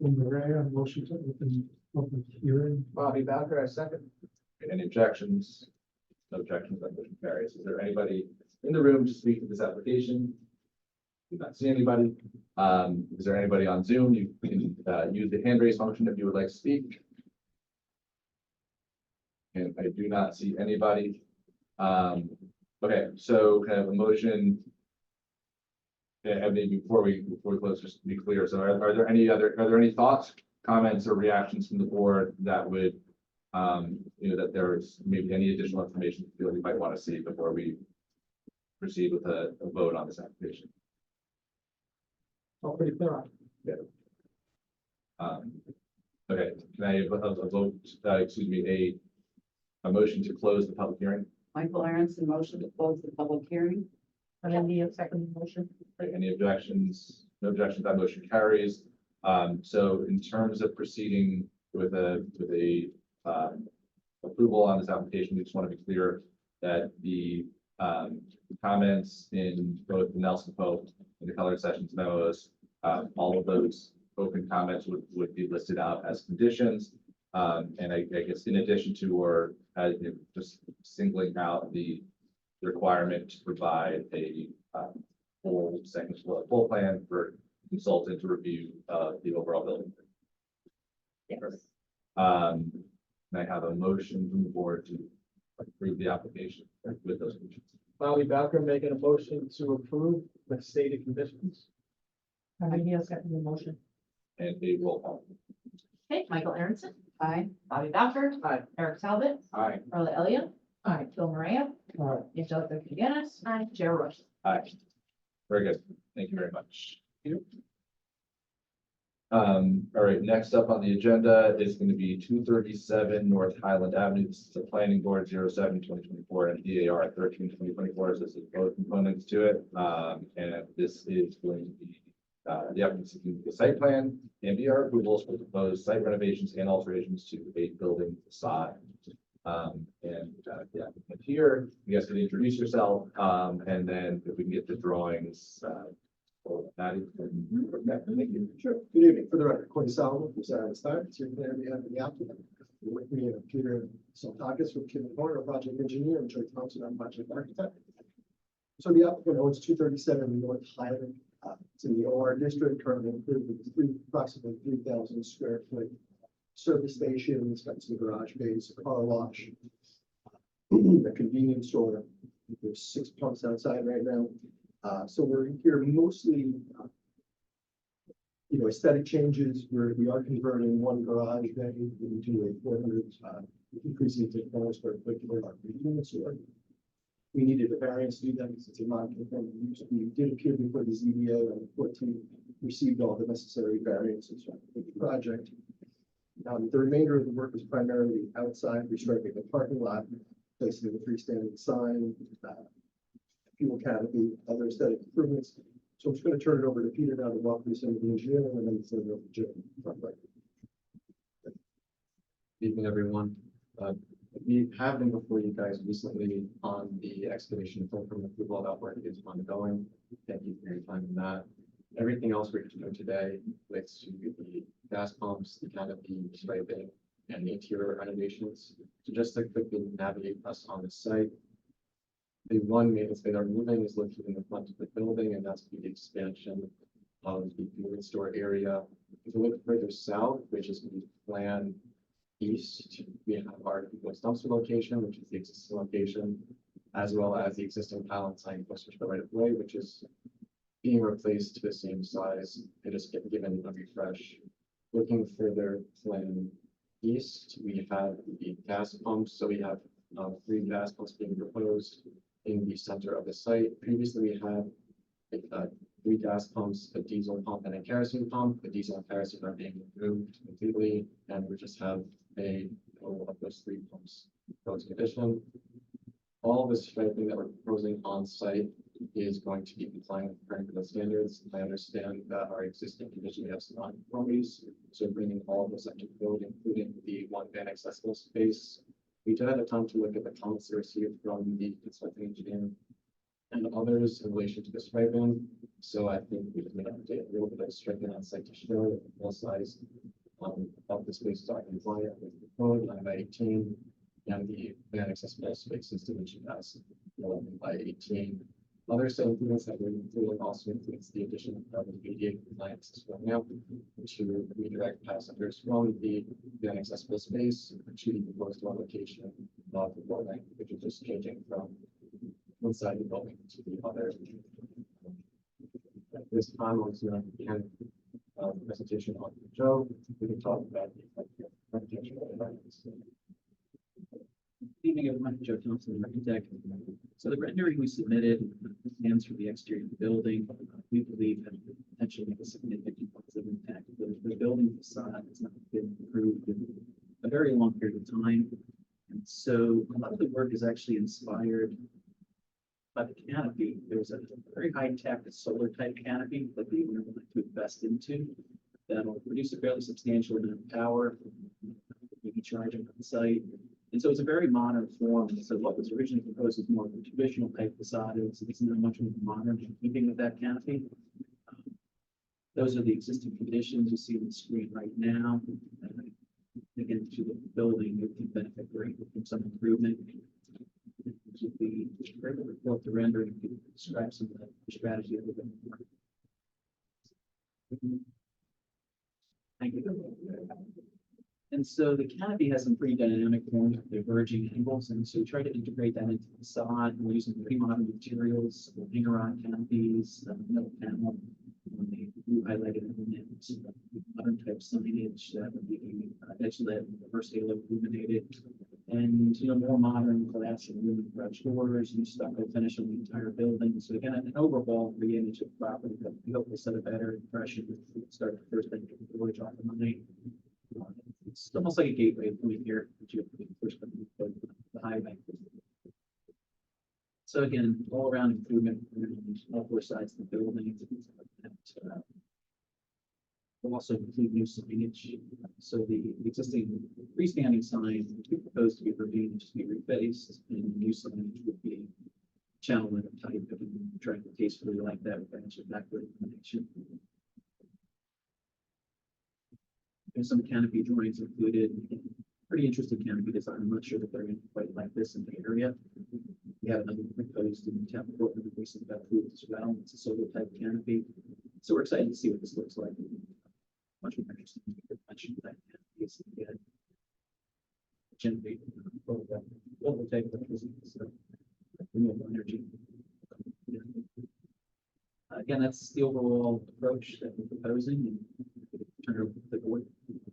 Motion to open public hearing. Bobby Bowker, I second. Any objections? No objections, that motion carries. Is there anybody in the room to speak to this application? Do not see anybody. Is there anybody on Zoom? You can use the hand raise function if you would like to speak. And I do not see anybody. Okay, so kind of a motion. Yeah, I mean, before we close, just to be clear, so are there any thoughts, comments, or reactions from the board that would, that there's maybe any additional information you feel you might want to see before we proceed with a vote on this application? All pretty clear on. Okay, Okay, can I have a vote, excuse me, a motion to close the public hearing? Michael Aronson, motion to close the public hearing. And then the second motion. Right, any objections? No objections, that motion carries. So in terms of proceeding with approval on this application, we just want to be clear that the comments in both the Nelson Pope and the colored sessions memos, all of those open comments would be listed out as conditions. And I guess in addition to, or just singling out the requirement to provide a full second floor full plan for consultant to review the overall building. Yes. And I have a motion from the board to approve the application with those conditions. Bobby Bowker making a motion to approve the stated conditions. And then the second motion. And a roll call. Okay, Michael Aronson, Aye. Bobby Bowker. Aye. Eric Talbot. Aye. Carla Elliott. Aye. Bill Maria. Aye. Angelica Dugannis. Aye. Jared Rush. Aye. Very good. Thank you very much. All right, next up on the agenda is going to be 237 North Highland Avenue. This is the planning board 07/2024 and DAR 13/2024. So this is both components to it. And this is going to be the applicant seeking the site plan and BR approvals for proposed site renovations and alterations to a building facade. The applicant here, you guys can introduce yourself, and then if we can get the drawings, Patty. Thank you. Sure. Good evening. For the record, Corey Solomon from Sarah Stein, here today on behalf of the applicant. With me, Peter Saltakis from Kim Corner, project engineer, and Joe Thompson, our project architect. So the applicant owns 237 North Highland. It's in the OR district, currently included with approximately 3,000 square foot service station. It's got some garage bays, a car wash, a convenience store. There's 6 pumps outside right now. So we're here mostly, aesthetic changes where we are converting one garage bay into a 400, increasing to 400 square foot convenience store. We needed a variance to do that because it's a non-conforming use. We did appear before the ZBA on the 14th, received all the necessary variances for the project. The remainder of the work is primarily outside, restriping the parking lot, placing a freestanding sign, fuel canopy, other aesthetic improvements. So I'm just going to turn it over to Peter now to walk through some of the engineering and then send it over to Joe. Good evening, everyone. We have been before you guys recently on the excavation full permit approval. That work is ongoing. Thank you for your time on that. Everything else we're doing today relates to the gas pumps, the canopy, striping, and the interior renovations. So just to quickly navigate us on the site, the one maintenance bay they're moving is located in the front of the building, and that's the expansion of the convenience store area. If you look further south, which is the plan east, we have our West dumpster location, which is the existing location, as well as the existing pallet sign closer to the right of way, which is being replaced to the same size. It is given a refresh. Looking further plan east, we have the gas pumps. So we have 3 gas pumps being proposed in the center of the site. Previously, we had 3 gas pumps, a diesel pump and a kerosene pump. The diesel and kerosene are being removed completely, and we just have a total of those 3 pumps proposed addition. All the striping that we're proposing on site is going to be complying with current code standards. I understand that our existing condition, we have some non-conformities, so bringing all of this up to code, including the 1 van accessible space. We did have a time to look at the comments that received from the consulting engineer and others in relation to the striping. So I think we just made up a little bit of striping on site to show that the full size of the spaces are compliant with the code 9/18, and the van accessible spaces dimensioned as 11/18. Other site improvements that we're including also includes the addition of an ADA compliant accessible ramp to redirect passengers from the van accessible space to the proposed location of the building, which is just changing from one side of the building to the other. At this time, I'm going to hand the presentation on to Joe. We can talk about the architectural environments. evening, everyone. Joe Thompson, architect. So the rendering we submitted, plans for the exterior of the building, we believe have potentially make a significant positive impact. The building facade has not been improved in a very long period of time. And so a lot of the work is actually inspired by the canopy. There's a very high-tech solar type canopy that we would like to invest into that'll produce a fairly substantial amount of power, maybe charging on site. And so it's a very modern form. So what was originally proposed was more of a traditional type facade. It's not much more modern in keeping with that canopy. Those are the existing conditions you see on the screen right now. Again, to the building, it can benefit greatly from some improvement. Would be great to report the rendering to describe some of the strategy of the building. Thank you. And so the canopy has some pretty dynamic forms with diverging angles, and so we try to integrate that into the facade. We're using pretty modern materials, hanger-on canopies, metal panel, the blue highlighted elements, modern type signage that would be edge lit, versatile illuminated, and more modern glass and aluminum garage doors and stucco finish on the entire building. So again, an overall re-image of the property that we hope will set a better impression when we start the first thing to the off the night. It's almost like a gateway point here, which you first the highway. So again, all around improvement on all four sides of the building. We'll also include new signage. So the existing freestanding sign we propose to be removed, just be refaced, and the new signage would be channel letter type, if you trying to tastefully like that with a backward connection. There's some canopy drawings included. Pretty interesting canopy design. I'm not sure that they're going to quite like this in the area. We have another proposed in Tampa, Portland, recently got approved as well. It's a solar type canopy. So we're excited to see what this looks like. Much more interesting to mention that canopy is again generate photovoltaic electricity, so renewable energy. Again, that's the overall approach that we're proposing, and turn it over to the board.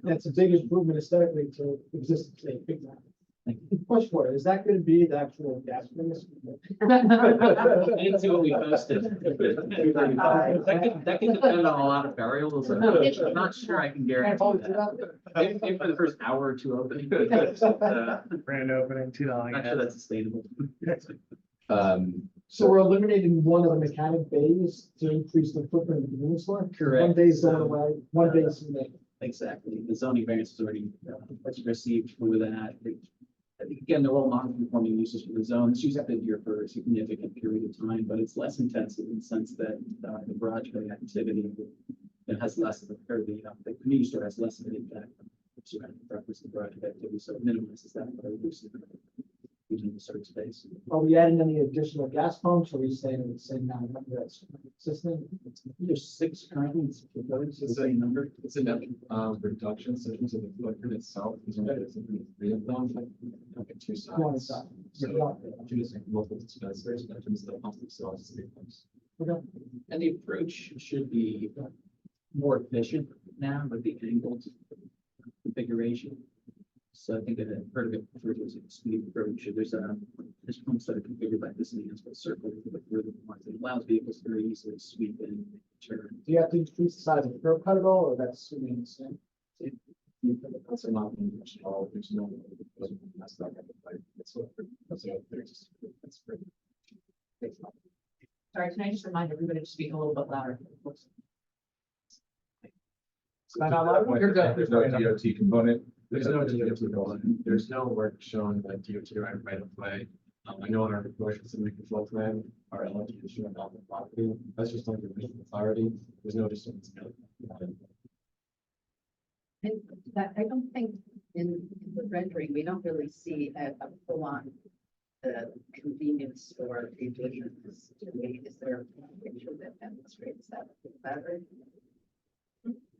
That's a big improvement aesthetically to existing, say, big time. Push for it. Is that going to be the actual gas furnace? I didn't see what we posted. That could depend on a lot of variables. I'm not sure I can guarantee that. Maybe for the first hour or two opening. Grand opening, $2. Not sure that's sustainable. So we're eliminating one of the mechanic bays to increase the footprint of the convenience store? Correct. One bay's going away, one bay's remaining. Exactly. The zoning variance is already received for that. Again, they're all non-conforming uses for the zone. This used to be here for a significant period of time, but it's less intensive in the sense that the garage bay activity it has less of a, or the convenience store has less of an impact on surrounding preference of garage bay activity, so it minimizes that by reducing using the service space. Are we adding any additional gas pumps, or are we staying with the same number that's consistent? There's 6 currently, it's proposed, the same number. It's a net reduction, so in terms of the footprint itself, there's only 3 of them, like 2 One sides. side. So choosing multiple dispensers, but in terms of the pumps themselves, it's 3 pumps. And the approach should be more efficient now with the angled configuration. So I think that I've heard of it referred to as a speed approach. There's pumps that are configured like this in the asphalt circle with rhythm lines. It allows vehicles to very easily sweep in and turn. Do you have to increase the size of the curb cut at all, or that's assuming the same? That's a not English at all. There's no, that's not going to fight. That's what, that's pretty. Sorry, can I just remind everybody to speak a little bit louder? You're good. There's no DOT component. There's no DOT component. There's no work showing that DOT right of way. I know in our motion assembly control plan, our LNG is showing on the property. That's just like the visual authority. There's no distance. And that, I don't think in the rendering, we don't really see a full-on convenience store revisions. Is there a picture that demonstrates that better?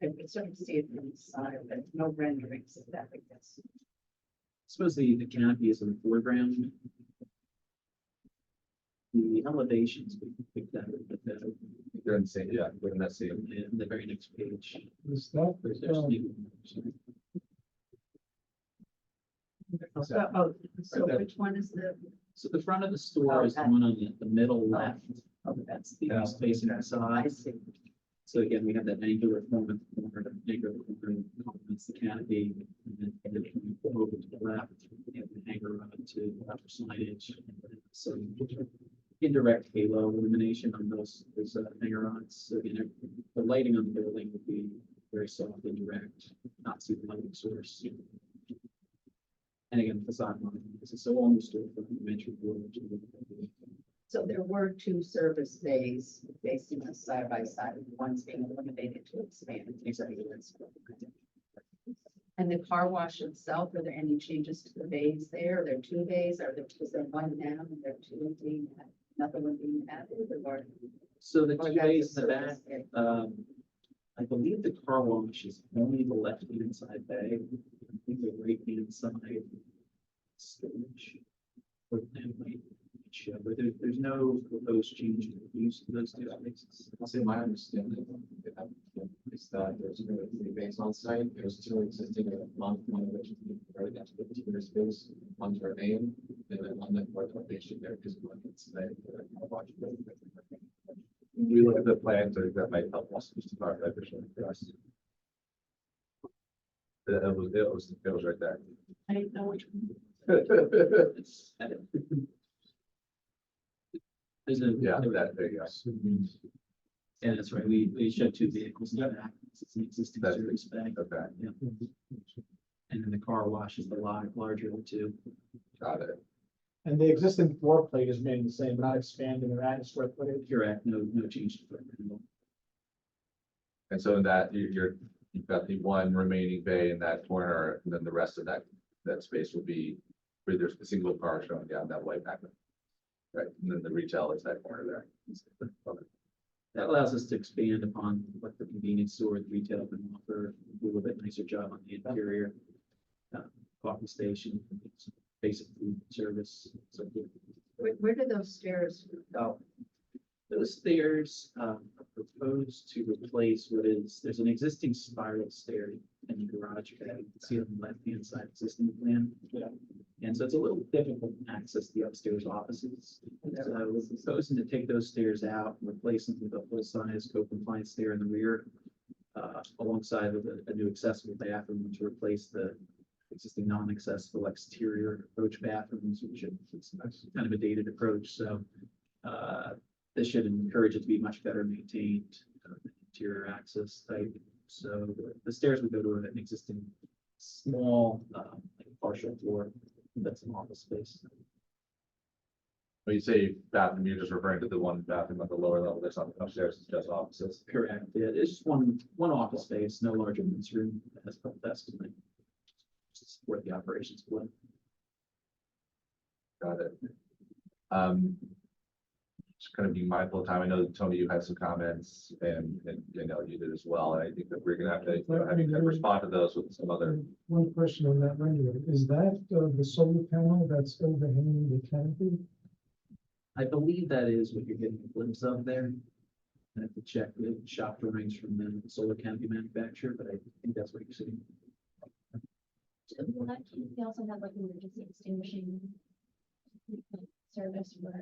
I would sort of see it from the side, but no renderings of that, I guess. I suppose the canopy is in the foreground. The elevations, we can pick that up, but They're in the same, yeah, we're in that same. in the very next page. Is that, There's Oh, So which one is the? So the front of the store is the one on the middle left. That's the Yeah. east facing I facade. see. So again, we have that angular form at the corner, the angular corner complements the canopy. And then when you go over to the left, you have the hanger on to upper signage. And then some indirect halo illumination on those hanger-ons. So again, the lighting on the building would be very soft, indirect, not see the lighting source. And again, facade line, this is so almost from the entry door to the. So there were two service bays facing us side by side, one's being eliminated to expand. Exactly. And the car wash itself, are there any changes to the bays there? Are there two bays? Is there one now and there two being, another one being added or? So the or two that's a bays in the back, service bay? I believe the car wash is only the left-hand side bay. I think the right-hand side. Storage. Or that might show, but there's no proposed change in the use of those two spaces. I'll say my understanding is that there's going to be base on site, there's two existing one of which is converted into the theater space, one's remain, and then on the fourth location there is one that's today. We look at the plans, I think that might help us just to clarify for us. It was right there. I didn't know which one. It's- There's a. Yeah, that, there you go. Yeah, that's right. We showed two vehicles in the back. It's an existing That's- service bay. Okay, Yeah. And then the car wash is the larger of the two. got it. And the existing floor plate is remaining the same, not expanding or adding square footage. Correct, no change to footprint. And so in that, you've got the one remaining bay in that corner, and then the rest of that space will be where there's a single car showing down that white background. Right, and then the retail is that corner there. Okay. That allows us to expand upon what the convenience store, the retail can offer, do a little bit nicer job on the interior. Coffee station, some basic food service. So Where do those stairs go? those stairs are proposed to replace there's an existing spiral stair in the garage bay. You can see on the left-hand side existing plan. And so it's a little difficult to access the upstairs offices. So we're proposing to take those stairs out, and replace them with a full-size co-compliant stair in the rear, alongside with a new accessible bathroom to replace the existing non-accessible exterior approach bathrooms, which is kind of a dated approach. So this should encourage it to be much better maintained, interior access type. So the stairs would go to an existing small, partial floor. That's an office space. When you say bathroom, you're just referring to the one bathroom at the lower level, there's something upstairs, it's just offices. Correct. Yeah, it's just one office space, no larger than this room. That's front desk tonight. Just to support the operations flow. Got it. Just kind of be mindful of time. I know, Tony, you had some comments and Danielle, you did as well. And I think that we're gonna have to, respond to those with some other. One question on that rendering, is that the solar panel that's overhanging the canopy? I believe that is what you're getting a glimpse of there. I have to check the shop drawings from the solar canopy manufacturer, but I think that's what you're seeing. Will that they also have like emergency extinguishing service for?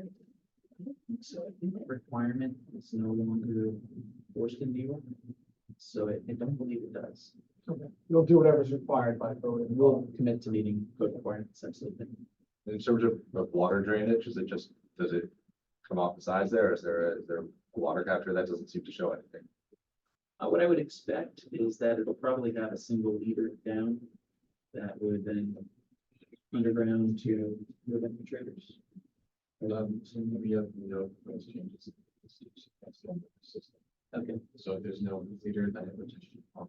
So I think that requirement is no longer forced in New York. So I don't believe it does. Okay. You'll do whatever's required by code. And we'll commit to meeting code requirements, absolutely. In terms of water drainage, is it just, does it come off the sides there? Is there a water capture? That doesn't seem to show anything. What I would expect is that it'll probably have a single leader down that would then underground to the infiltrators. So maybe you have, those changes. Okay. So if there's no leader, then it would just on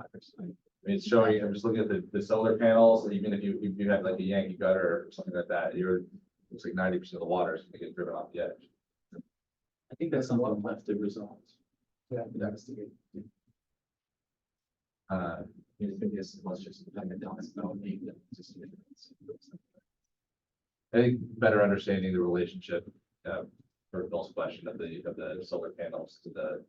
either side. I mean, it's showing, I'm just looking at the solar panels, even if you have like a Yankee gutter or something like that, looks like 90% of the water is gonna get driven off the edge. I think that's something left to resolve. Yeah. Investigate. You think this was just like a down, no need to just. I think better understanding the relationship, for Bill's question of the solar panels to the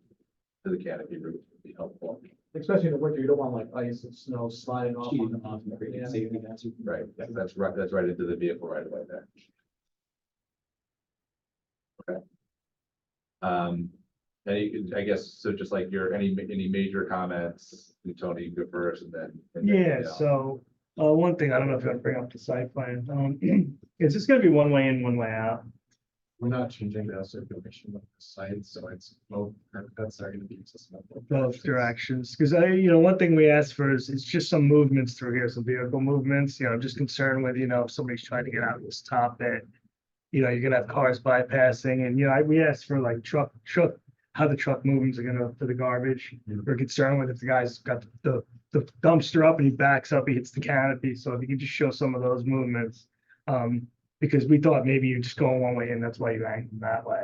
canopy roof would be helpful. especially in the winter, you don't want like ice and snow sliding off. Cheating them off and creating Yeah. safety hazard. Right, that's right into the vehicle right away there. Okay. I guess, so just like any major comments, Tony, you go first and then. Yeah, so, one thing, I don't know if you want to bring up the site plan, it's just gonna be one way in, one way out. We're not changing the circulation of the site, so it's both cuts are gonna be accessible. Both directions, because one thing we asked for is just some movements through here, some vehicle movements, I'm just concerned with, if somebody's trying to get out of this top bit. You're gonna have cars bypassing and, we asked for like truck, how the truck movements are gonna, for the garbage. We're concerned with if the guy's got the dumpster up and he backs up, he hits the canopy, so if you could just show some of those movements. Because we thought maybe you're just going one way and that's why you angled that way.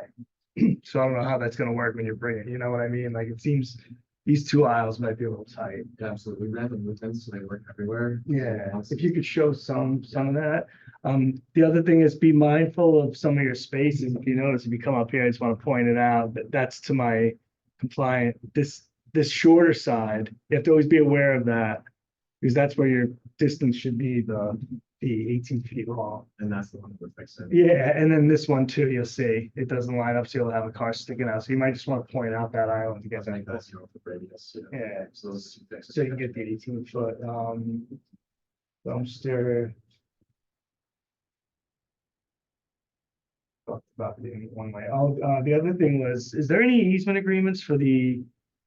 So I don't know how that's gonna work when you bring it, you know what I mean? Like, it seems these two aisles might be a little tight. Yeah, absolutely. Random movements, so they work everywhere. Yeah, if you could show some of that. The other thing is be mindful of some of your spaces. If you notice, if you come up here, I just want to point it out, that that's to my compliant, this shorter side, you have to always be aware of that. Because that's where your distance should be, the 18 feet long. And that's the one we're fixing. Yeah, and then this one too, you'll see, it doesn't line up, so you'll have a car sticking out, so you might just want to point out that island to get I think that. that's the radius. Yeah. So those two fixes. So you can get the 18-foot, dumpster. Talked about being one way. Oh, the other thing was, is there any easement agreements for the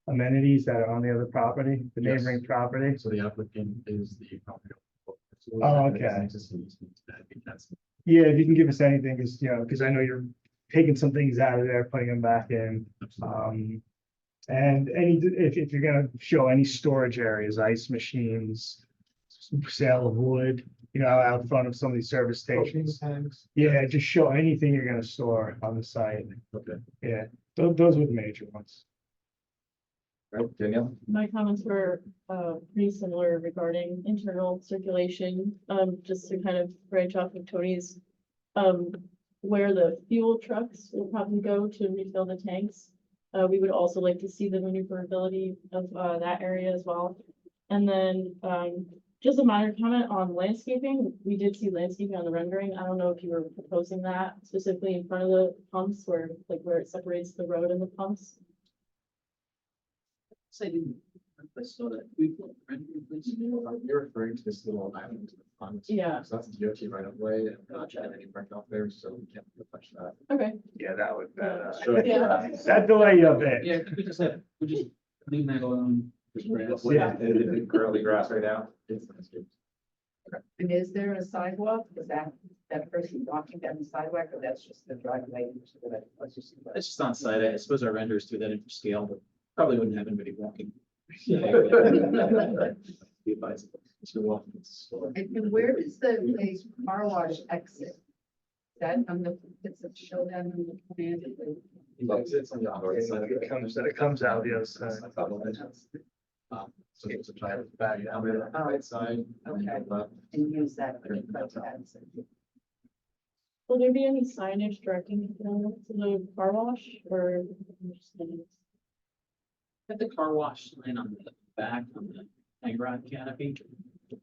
amenities that are on the other property, the Yes. neighboring property? So the applicant is the property. Oh, okay. Yeah, if you can give us anything, because I know you're taking some things out of there, putting them back in. And if you're gonna show any storage areas, ice machines, sale of wood, out front of some of these service stations. Yeah, just show anything you're gonna store on the site. Okay. Yeah, those were the major ones. Right, Danielle? My comments were pretty similar regarding internal circulation, just to kind of branch off of Tony's. Where the fuel trucks will probably go to refill the tanks. We would also like to see the maneuverability of that area as well. And then just a minor comment on landscaping. We did see landscaping on the rendering. I don't know if you were proposing that specifically in front of the pumps where it separates the road and the pumps. I didn't, I saw that we. You're referring to this little island to the front. Yeah. So that's DOT right of way and not have any park out there, so we can't touch that. Okay. Yeah, that would, Yeah. that delay you a bit. Yeah, we just leave that alone. Just grass. Yeah. Is it currently grass right now? It's landscape. And is there a sidewalk? Is that person walking down the sidewalk, or that's just the driveway? It's just on site. I suppose our renders do that in scale, but probably wouldn't have anybody walking. Be advised, if you're walking, it's slower. And where does the place car wash exit? Is that on the, it's a showdown on the plan? It's on the north side of It comes out the other side. So there's a giant bag on the right side. Okay. And use that for the Will there be any signage directing people to the car wash or? Have the car wash sign on the back on the hang rod canopy. I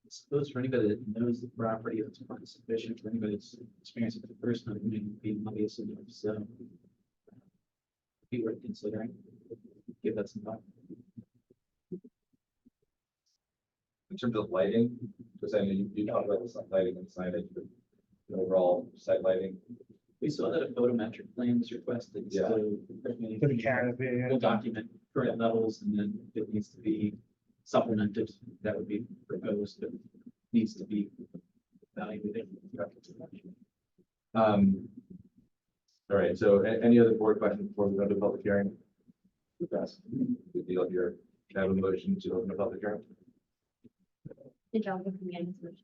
suppose for anybody that knows the property, that's probably sufficient. For anybody that's experienced it for the first time, it may be obvious enough, so. Be worth considering. Give that some thought. In terms of lighting, because I know you talked about the lighting and signage, but the overall site lighting. We saw that a photometric plan was requested. Yeah. So For the canopy. we'll document current levels and then if it needs to be supplemented, that would be proposed, but needs to be evaluated. All right, so any other board questions before we go to the public hearing? Yes, the deal here, can I have a motion to open the public hearing? Good job with the answers.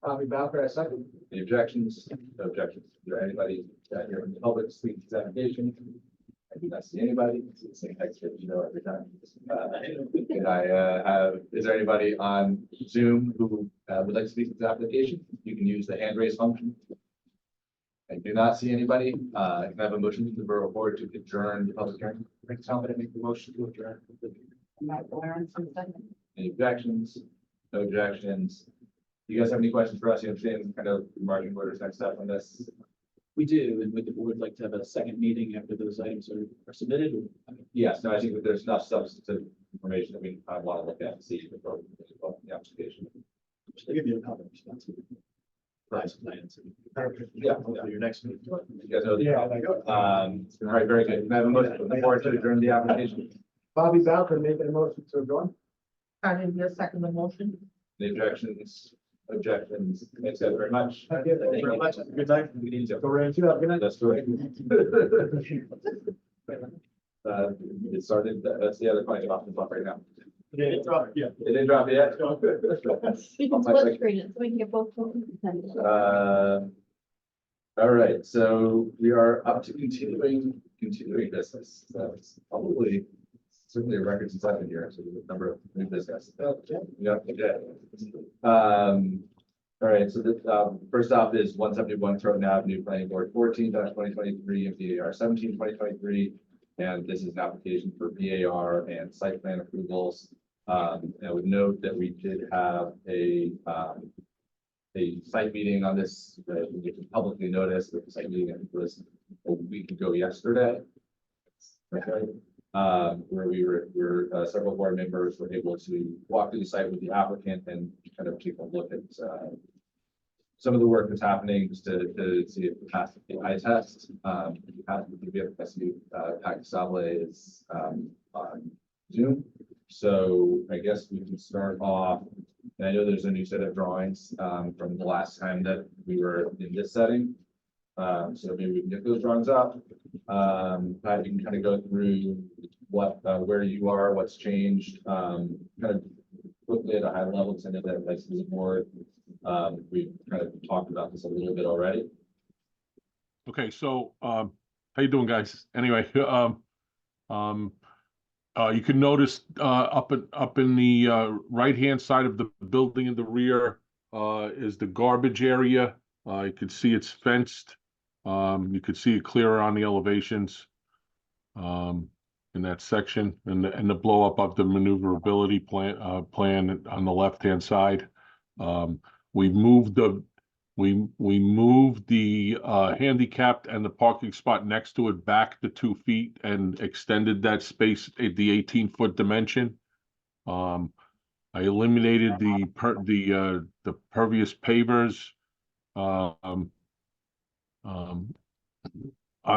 Tommy Balfour, I second. Any objections? No objections. Is there anybody here in the public speaking to this application? I do not see anybody. It's the same extra, every time. Can I have, is there anybody on Zoom who would like to speak to this application? You can use the hand raise function. I do not see anybody. Can I have a motion to the borough board to adjourn the public hearing? Tell me to make the motion to adjourn. Michael Aronson, second. Any objections? No objections? You guys have any questions for us? You understand kind of marching orders next step on this? We do, and would the board like to have a second meeting after those items are submitted? Yes, no, I think that there's enough substantive information that we want to look at and see before the application. I'll give you a comment response. Price plans. Yeah. For your next meeting. You guys know the Yeah, problem. All right, very good. Can I have a motion from the board to adjourn the application? Bobby Balcon made a motion to adjourn. I didn't hear second the motion. Any objections? Objections? Thanks guys very much. Thank you very much. Good night. We need to. Go around too. Have a good night. That's correct. It started, that's the other point off the clock right now. Yeah. It didn't drop yet. We can split screen it so we can get both. All right, so we are up to continuing business. That's probably certainly a record since I've been here, so the number of new business. Yeah, okay. All right, so the first off is 171 Croton Avenue, Planning Board 14-2023 and BAR 17-2023. And this is an application for BAR and site plan approvals. I would note that we did have a site meeting on this, which was publicly noticed, that the site meeting I think was a week ago yesterday. Okay, where we were several board members were able to walk through the site with the applicant and kind of take a look at some of the work that's happening just to see if it passes the eye test. Pat Sable is on Zoom. So I guess we can start off. And I know there's a new set of drawings from the last time that we were in this setting. So maybe we can get those drawings up. Pat, you can kind of go through what where you are, what's changed, kind of quickly at a high level, because I know that like the board, we've kind of talked about this a little bit already. Okay, so how you doing, guys? Anyway, you can notice up in the right-hand side of the building in the rear is the garbage area. You can see it's fenced. You could see it clearer on the elevations in that section, and the blow up of the maneuverability plan on the left-hand side. We moved the handicapped and the parking spot next to it back to 2 feet and extended that space at the 18-foot dimension. I eliminated the pervious pavers on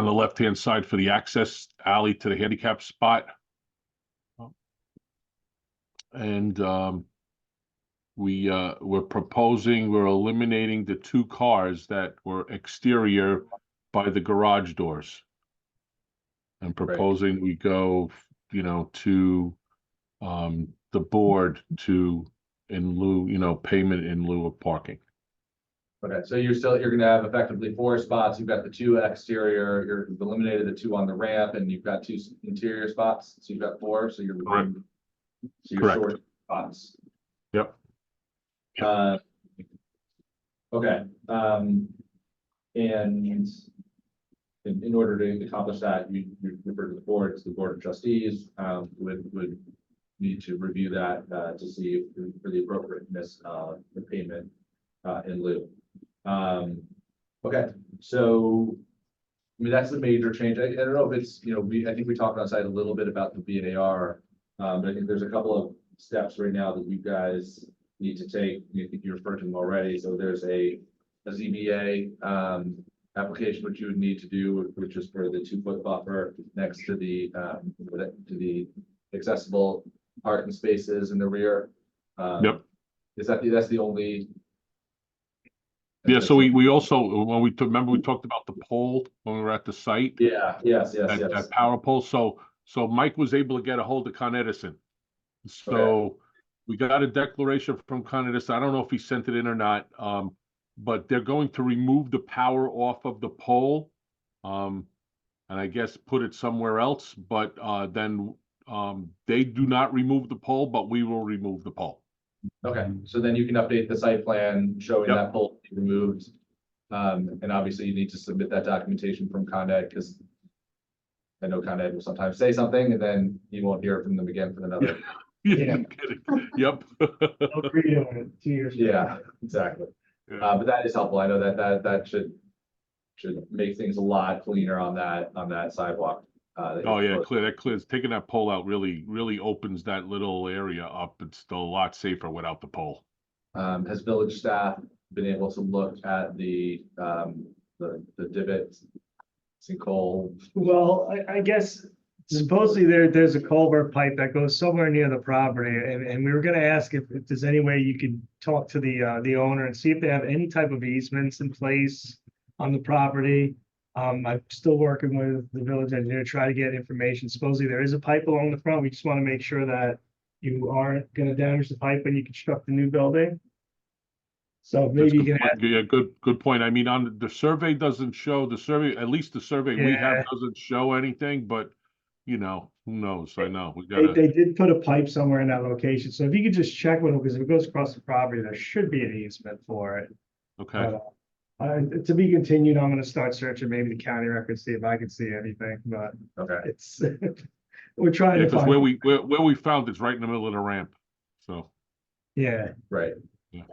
the left-hand side for the access alley to the handicap spot. And we're eliminating the 2 cars that were exterior by the garage doors. And proposing we go, to the board to in lieu, payment in lieu of parking. Okay, so you're gonna have effectively 4 spots. You've got the 2 exterior, you've eliminated the 2 on the ramp, and you've got 2 interior spots. So you've got 4, so you're Correct. short spots. Yep. Okay, and in order to accomplish that, you refer to the board of trustees, would need to review that, to see for the appropriateness of the payment, in lieu. Okay, so, I mean, that's the major change. I don't know if it's, I think we talked on site a little bit about the BAR, but I think there's a couple of steps right now that you guys need to take. I think you referred to them already. So there's a ZBA application, which you would need to do, which is for the 2-foot buffer next to the accessible parking spaces in the rear. Yep. That's the only. Yeah, so we also, when remember we talked about the pole when we were at the site? Yeah, yes. That power pole. So Mike was able to get a hold of Con Edison. So we got a declaration from Con Edison. I don't know if he sent it in or not, but they're going to remove the power off of the pole, and I guess put it somewhere else. But then they do not remove the pole, but we will remove the pole. Okay, so then you can update the site plan showing Yep. that pole removed. And obviously you need to submit that documentation from Con Ed, because I know Con Ed will sometimes say something and then you won't hear from them again for another. Yeah, no kidding. Yep. They'll agree to it 2 years. from Yeah, now. exactly. Yeah. But that is helpful. I know that should make things a lot cleaner on that sidewalk. Oh, yeah, that clears, taking that pole out really opens that little area up. It's still a lot safer without the pole. Has village staff been able to look at the divot sinkhole? Well, I guess supposedly there's a culvert pipe that goes somewhere near the property, and we were gonna ask if there's any way you could talk to the owner and see if they have any type of easements in place on the property. I'm still working with the village engineer to try to get information. Supposedly there is a pipe along the front. We just want to make sure that you aren't gonna damage the pipe when you construct the new building. So That's maybe you good can point. Yeah, good point. I mean, on the survey doesn't show, at least the survey we have Yeah. doesn't show anything, but who knows? I know, we They, gotta, they did put a pipe somewhere in that location, so if you could just check with them, because if it goes across the property, there should be an easement for it. okay. But, to be continued, I'm gonna start searching maybe the county records, see if I can see anything, but Okay. it's, we're trying Yeah, to because find. where we found it's right in the middle of the ramp, so. Yeah, Right. Yeah.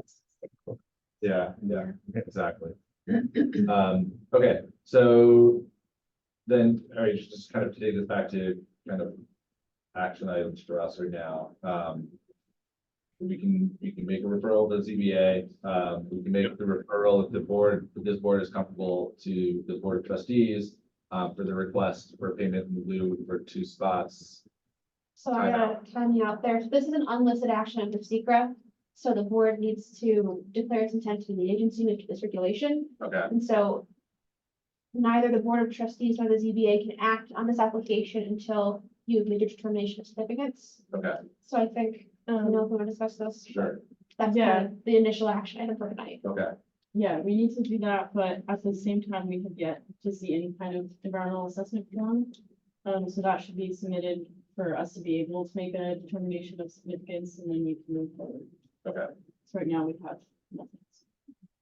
Yeah, exactly. Okay, so then, all right, just kind of take this back to kind of action items for us right now. We can make a referral to ZBA. We can make the referral if this board is comfortable to the Board of Trustees for the request for payment in lieu for 2 spots. So I gotta time you out there. So this is an unlisted action under secret. So the board needs to declare its intent to the agency with the circulation. Okay, And so neither the Board of Trustees nor the ZBA can act on this application until you've made a determination of significance. okay, So I think, I don't know if we want to discuss this. but sure, That's Yeah. kind of the initial action item for tonight. okay, Yeah, we need to do that, but at the same time, we have yet to see any kind of environmental assessment done. So that should be submitted for us to be able to make a determination of significance, and then you can move forward. okay. So right now we have nothing.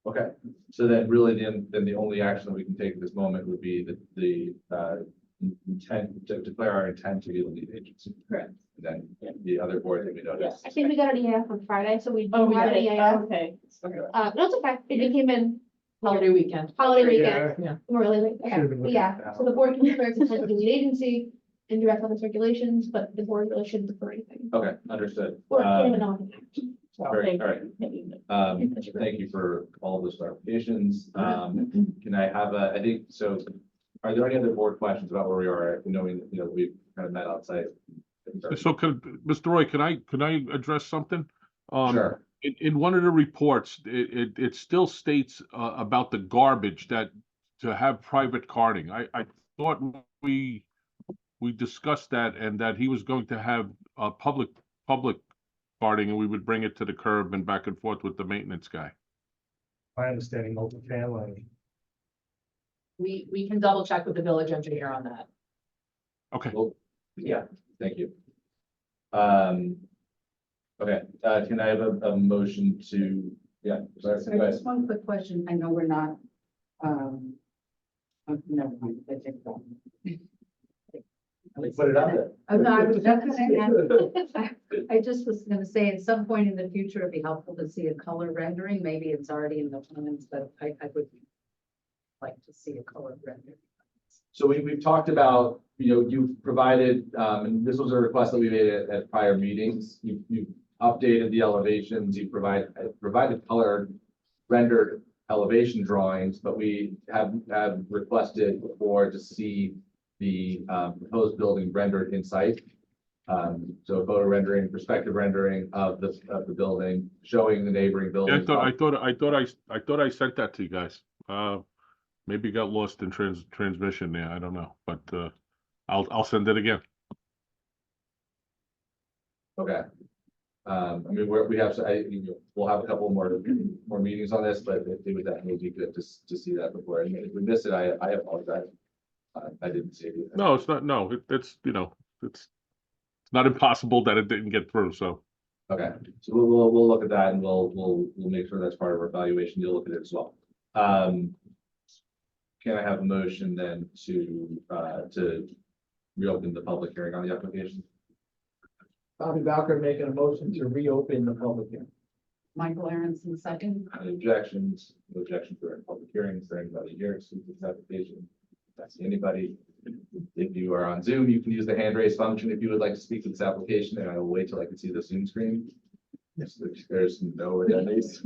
Okay, so then really then the only action that we can take at this moment would be the intent to declare our intent to be the lead agency. Correct. And then the other board that we noticed. I think we got an EAF on Friday, so we Oh, do we have got an it. EAF. Okay. No, it's okay. It came in Holiday weekend. holiday weekend. Yeah. We're really late. Okay, Should've been but looking yeah, at that. so the board can declare its intent to be lead agency and direct on the circulations, but the board really shouldn't defer anything. Okay, understood. Or even on. Very, all right. Thank you for all those clarifications. Can I have I think, so are there any other board questions about where we are, knowing, we've kind of met outside? So Mr. Roy, can I address something? Sure. In one of the reports, it still states about the garbage that to have private carting. I thought we discussed that and that he was going to have public carting and we would bring it to the curb and back and forth with the maintenance guy. my understanding, multifamily. We can double check with the village engineer on that. Okay. Well, yeah, thank you. Okay, can I have a motion to, sorry, So go ahead. just one quick question. I know we're not, never mind, I take that. Put it out there. No, I was just I just was gonna say, at some point in the future, it'd be helpful to see a color rendering. Maybe it's already in the plans, but I would like to see a color rendering. So we've talked about, you've provided, and this was a request that we made at prior meetings. You've updated the elevations, you provided color rendered elevation drawings, but we have requested before to see the proposed building rendered in site. So photo rendering, perspective rendering of the building, showing the neighboring Yeah, buildings. I thought I sent that to you guys. Maybe it got lost in transmission there. I don't know, but I'll send it again. Okay. I mean, we have, we'll have a couple more meetings on this, but it would definitely be good to see that before. And if we miss it, I apologize. I didn't see it either. No, it's not. No, it's it's not impossible that it didn't get through. So Okay, so we'll look at that and we'll make sure that's part of our evaluation. You'll look at it as well. Can I have a motion then to reopen the public hearing on the application? Bobby Bowker making a motion to reopen the public hearing. Michael Aronson, second. Any objections? No objections during public hearings. Is there anybody here to speak to this application? If I see anybody. If you are on Zoom, you can use the hand raise function if you would like to speak to this application, and I will wait till I can see the Zoom screen. Yes, there's no hands.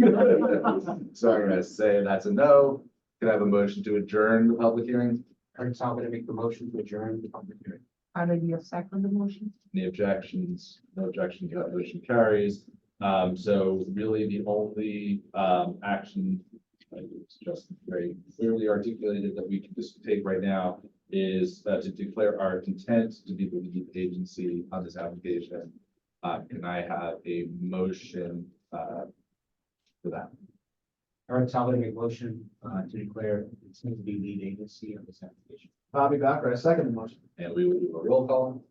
So I'm gonna say that's a no. Can I have a motion to adjourn the public hearing? Eric Talbot, make the motion to adjourn the public hearing. How did you second the motion? Any objections? No objections, that motion carries. So really the only, action, it's just very clearly articulated that we can just take right now is, to declare our intent to be the lead agency on this application. Can I have a motion, for that? Eric Talbot, make a motion, to declare it's going to be lead agency of this application. Bobby Bowker, I second the motion. And we will do a roll call.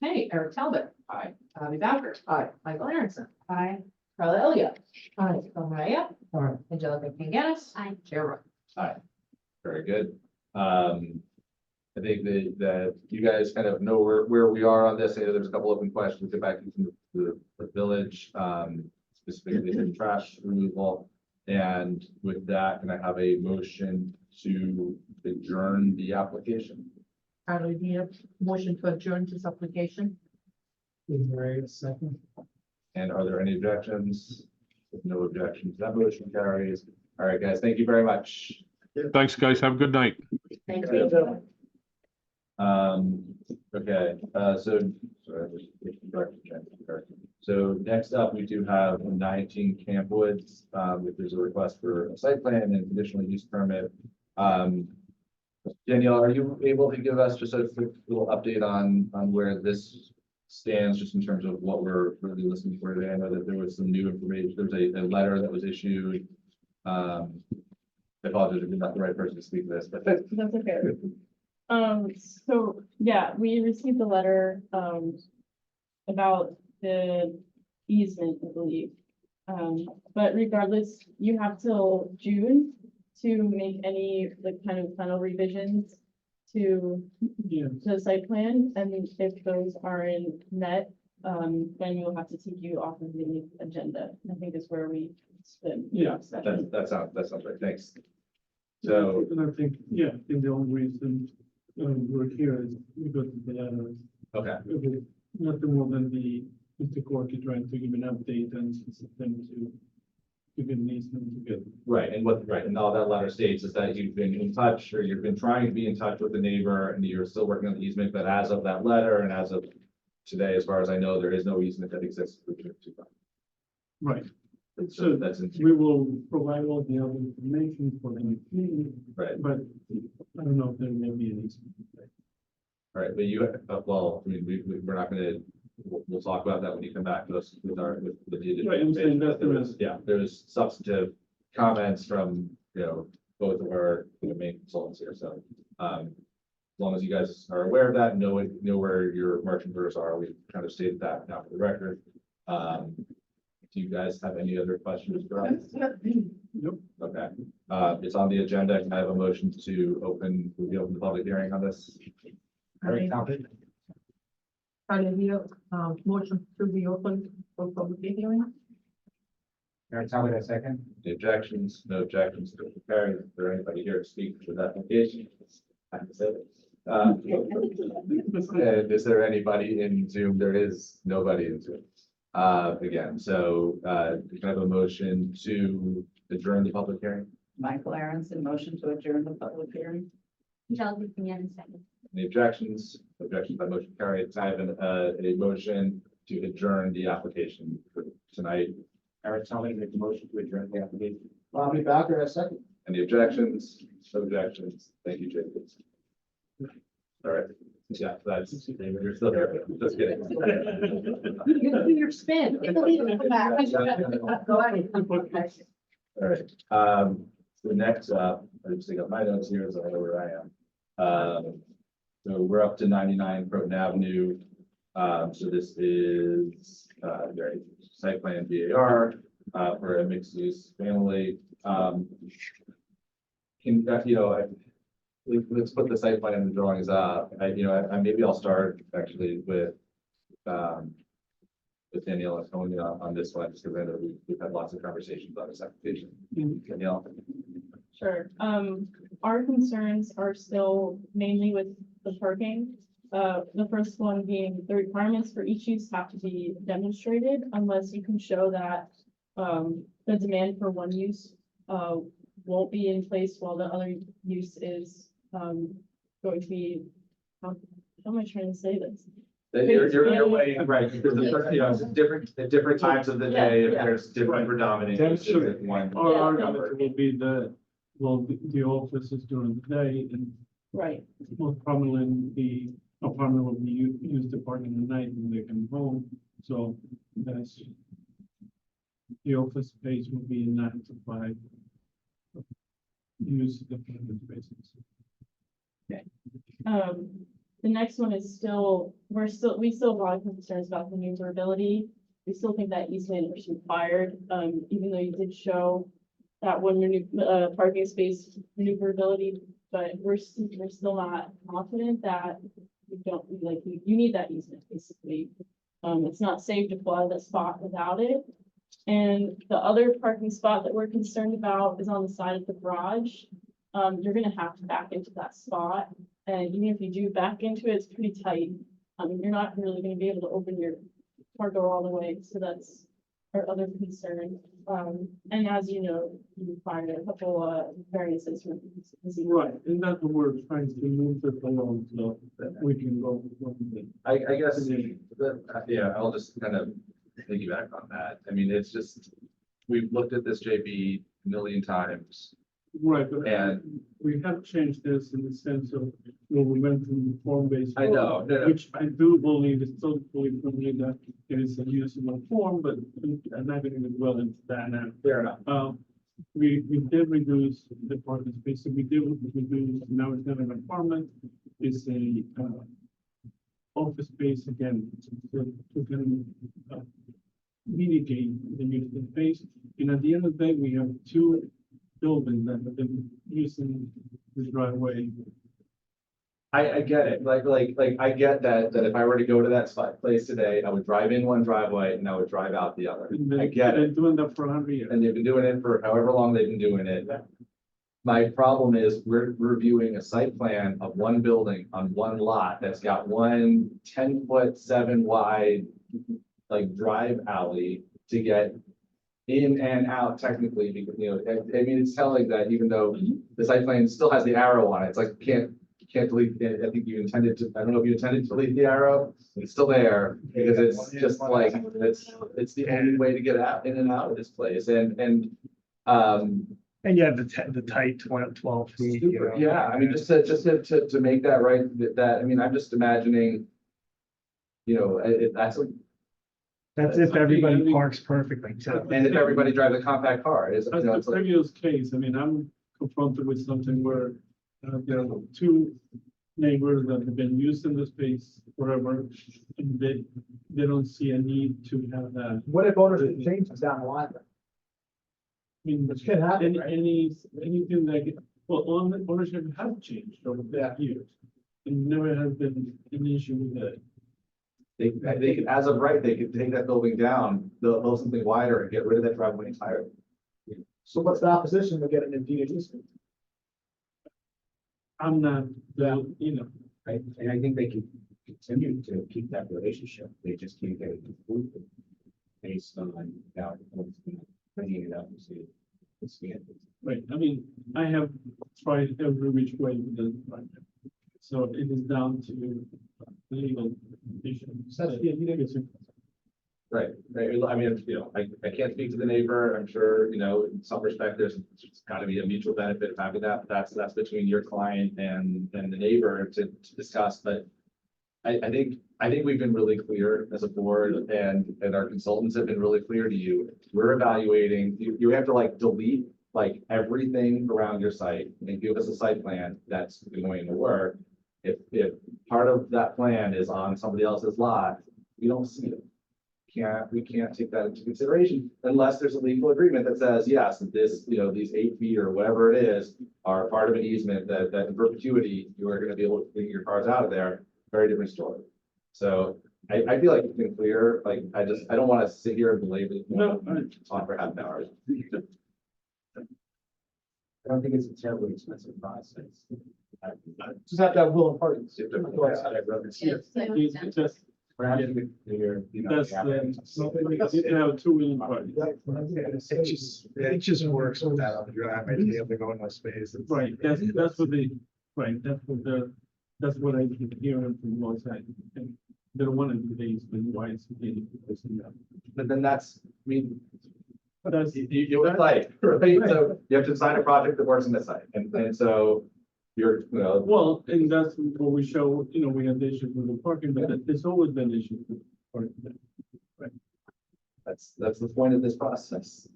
Hey, Eric Talbot. Aye. Bobby Bowker. Aye. Michael Aronson. Aye. Carla Elliott. Aye. Bill Maya. Aye. Angelica Pinganis. Aye. Chair Roy. Very good. I think that you guys kind of know where we are on this. I know there's a couple open questions, get back into the village, specifically the trash removal. And with that, can I have a motion to adjourn the application? Carla, do you have motion to adjourn this application? Second. And are there any objections? If no objections, that motion carries. All right, guys, thank you very much. Thanks, guys. Have a good night. Thank you. Okay, so, sorry, I just so next up, we do have 19 Camp Woods, if there's a request for a site plan and conditional use permit. Danielle, are you able to give us just a quick little update on where this stands, just in terms of what we're really listening for today? I know that there was some new information. There's a letter that was issued. I apologize if you're not the right person to speak to this, but That's okay. So, yeah, we received a letter, about the easement, I believe. But regardless, you have till June to make any, like, kind of final revisions to the site plan, and if those aren't met, then we'll have to take you off of the agenda. I think is where we stood. Yeah, that sounds right. Thanks. So, And I think the only reason we're here is because of the letter. okay, Nothing more than Mr. Corky trying to give an update and them to get an easement to get. right, and all that letter states is that you've been in touch, or you've been trying to be in touch with the neighbor, and you're still working on the easement, but as of that letter, and as of today, as far as I know, there is no easement that exists. Right. So that's, We will provide all the other information for the meeting, right, but I don't know if there will be an easement. all right, but you, well, I mean, we're not gonna, we'll talk about that when you come back to us with the additional Right, I'm saying information. that There was, there's substantive comments from, both of our main consultants here, so, as long as you guys are aware of that, and know where your marching orders are, we've kind of stated that now for the record. Do you guys have any other questions for us? Nope. Okay, it's on the agenda. Can I have a motion to open the public hearing on this? Eric Talbot. Carla, do you, motion to reopen for public hearing? Eric Talbot, I second. Any objections? No objections to the carry. Is there anybody here to speak for that application? I have to say it. And is there anybody in Zoom? There is nobody in Zoom. Again, so, can I have a motion to adjourn the public hearing? Michael Aronson, motion to adjourn the public hearing. Angelica Pinganis, second. Any objections? Objections by motion carried. Can I have a motion to adjourn the application for tonight? Eric Talbot, make the motion to adjourn the application. Bobby Bowker, I second. Any objections? No objections. Thank you, Jacob. All right. Yeah, that's, you're still here. Just kidding. You do your spin. Take a leave and come back. Go ahead. All right. So next up, I just got my notes here, so I know where I am. So we're up to 99 Croton Avenue. So this is their site plan VAR for a mixed use family. let's put the site plan and the drawings up. Maybe I'll start actually with Danielle and Tony on this one, just because I know we've had lots of conversations on this application. Danielle? Sure. Our concerns are still mainly with the parking. The first one being the requirements for each use have to be demonstrated unless you can show that the demand for one use won't be in place while the other use is going to be, how am I trying to say this? You're way right, because at different times of the day, if there's different predominant. Demonstrate. One. Our argument will be that, well, the office is during the day and Right. most prominently the apartment will be used to park in the night when they come home. So that's the office space will be 9 to 5. Use the parking spaces. The next one is still, we still have a lot of concerns about maneuverability. We still think that easement was required, even though you did show that one parking space maneuverability, but we're still not confident that you don't, like, you need that easement, basically. It's not safe to pull out of that spot without it. And the other parking spot that we're concerned about is on the side of the garage. You're gonna have to back into that spot. And even if you do back into it, it's pretty tight. You're not really gonna be able to open your car door all the way, so that's our other concern. And as you know, you require a couple variances from. Right, and that's what we're trying to move it along, so that we can go. I guess, yeah, I'll just kind of piggyback on that. I mean, it's just, we've looked at this JB a million times. Right, but And we have changed this in the sense of, well, we went from the form-based. I know, no. Which I do believe is still fully familiar that it is a usable form, but I'm not going to dwell into that now. Fair enough. We did reduce the parking space, so we did reduce, now it's not an apartment, it's a office space again, to kind of mitigate the use of space. And at the end of the day, we have 2 buildings that have been using this driveway. I get it, I get that if I were to go to that place today, I would drive in one driveway and I would drive out the other. I get They're it, doing that for 100 years. and they've been doing it for however long they've been doing it. My problem is we're reviewing a site plan of one building on one lot that's got one 10-foot 7 wide, like, drive alley to get in and out technically, because, I mean, it's telling that even though the site plan still has the arrow on it, it's like, you can't delete it. I think you intended to, I don't know if you intended to delete the arrow, but it's still there, because it's just like, it's the only way to get out, in and out of this place, and you have the tight 12 feet. You know. yeah, I mean, just to make that right, I mean, I'm just imagining, That's if everybody parks perfectly too. and if everybody drives a compact car, As the it's like, previous case, I mean, I'm confronted with something where there are 2 neighbors that have been using the space forever, and they don't see a need to have that. What if ownership changes down the line? I mean, Which can happen, right? anything that, ownership has changed over the years. And never has been an issue with that. they could, as of right, they could take that building down, build something wider and get rid of that driveway entirely. So what's the opposition to getting a deed easement? I'm not, Right, and I think they can continue to keep that relationship, they just can't get it concluded based on that, bringing it up and see the standards. right, I mean, I have tried every which way with the project. So it is down to legal issues. Right, I mean, I can't speak to the neighbor, I'm sure, in some respect, there's gotta be a mutual benefit of having that, but that's between your client and the neighbor to discuss, but I think we've been really clear as a board, and our consultants have been really clear to you. We're evaluating, you have to delete everything around your site and give us a site plan that's going to work. If part of that plan is on somebody else's lot, we don't see it. can't take that into consideration unless there's a legal agreement that says, yes, this, these 8 feet or whatever it is are part of an easement that in perpetuity, you are gonna be able to bring your cars out of there. Very different story. So I feel like it's been clear, like, I don't want to sit here and belabor it, talk for half an hour. I don't think it's a terribly expensive process. Just have to have willing parties. It's just, Perhaps you could clear, that's, something we did have 2 willing parties. It just works with that on the drive, to be able to go in those spaces. Right, that's what they, right, that's what I keep hearing from one side. And they don't want to do these, but why it's getting. But then that's, I mean, That's, you would like, right? So you have to design a project that works in the site. And so you're, well, and that's what we show, we had the issue with the parking, but there's always been issues with parking. Right. that's the point of this process.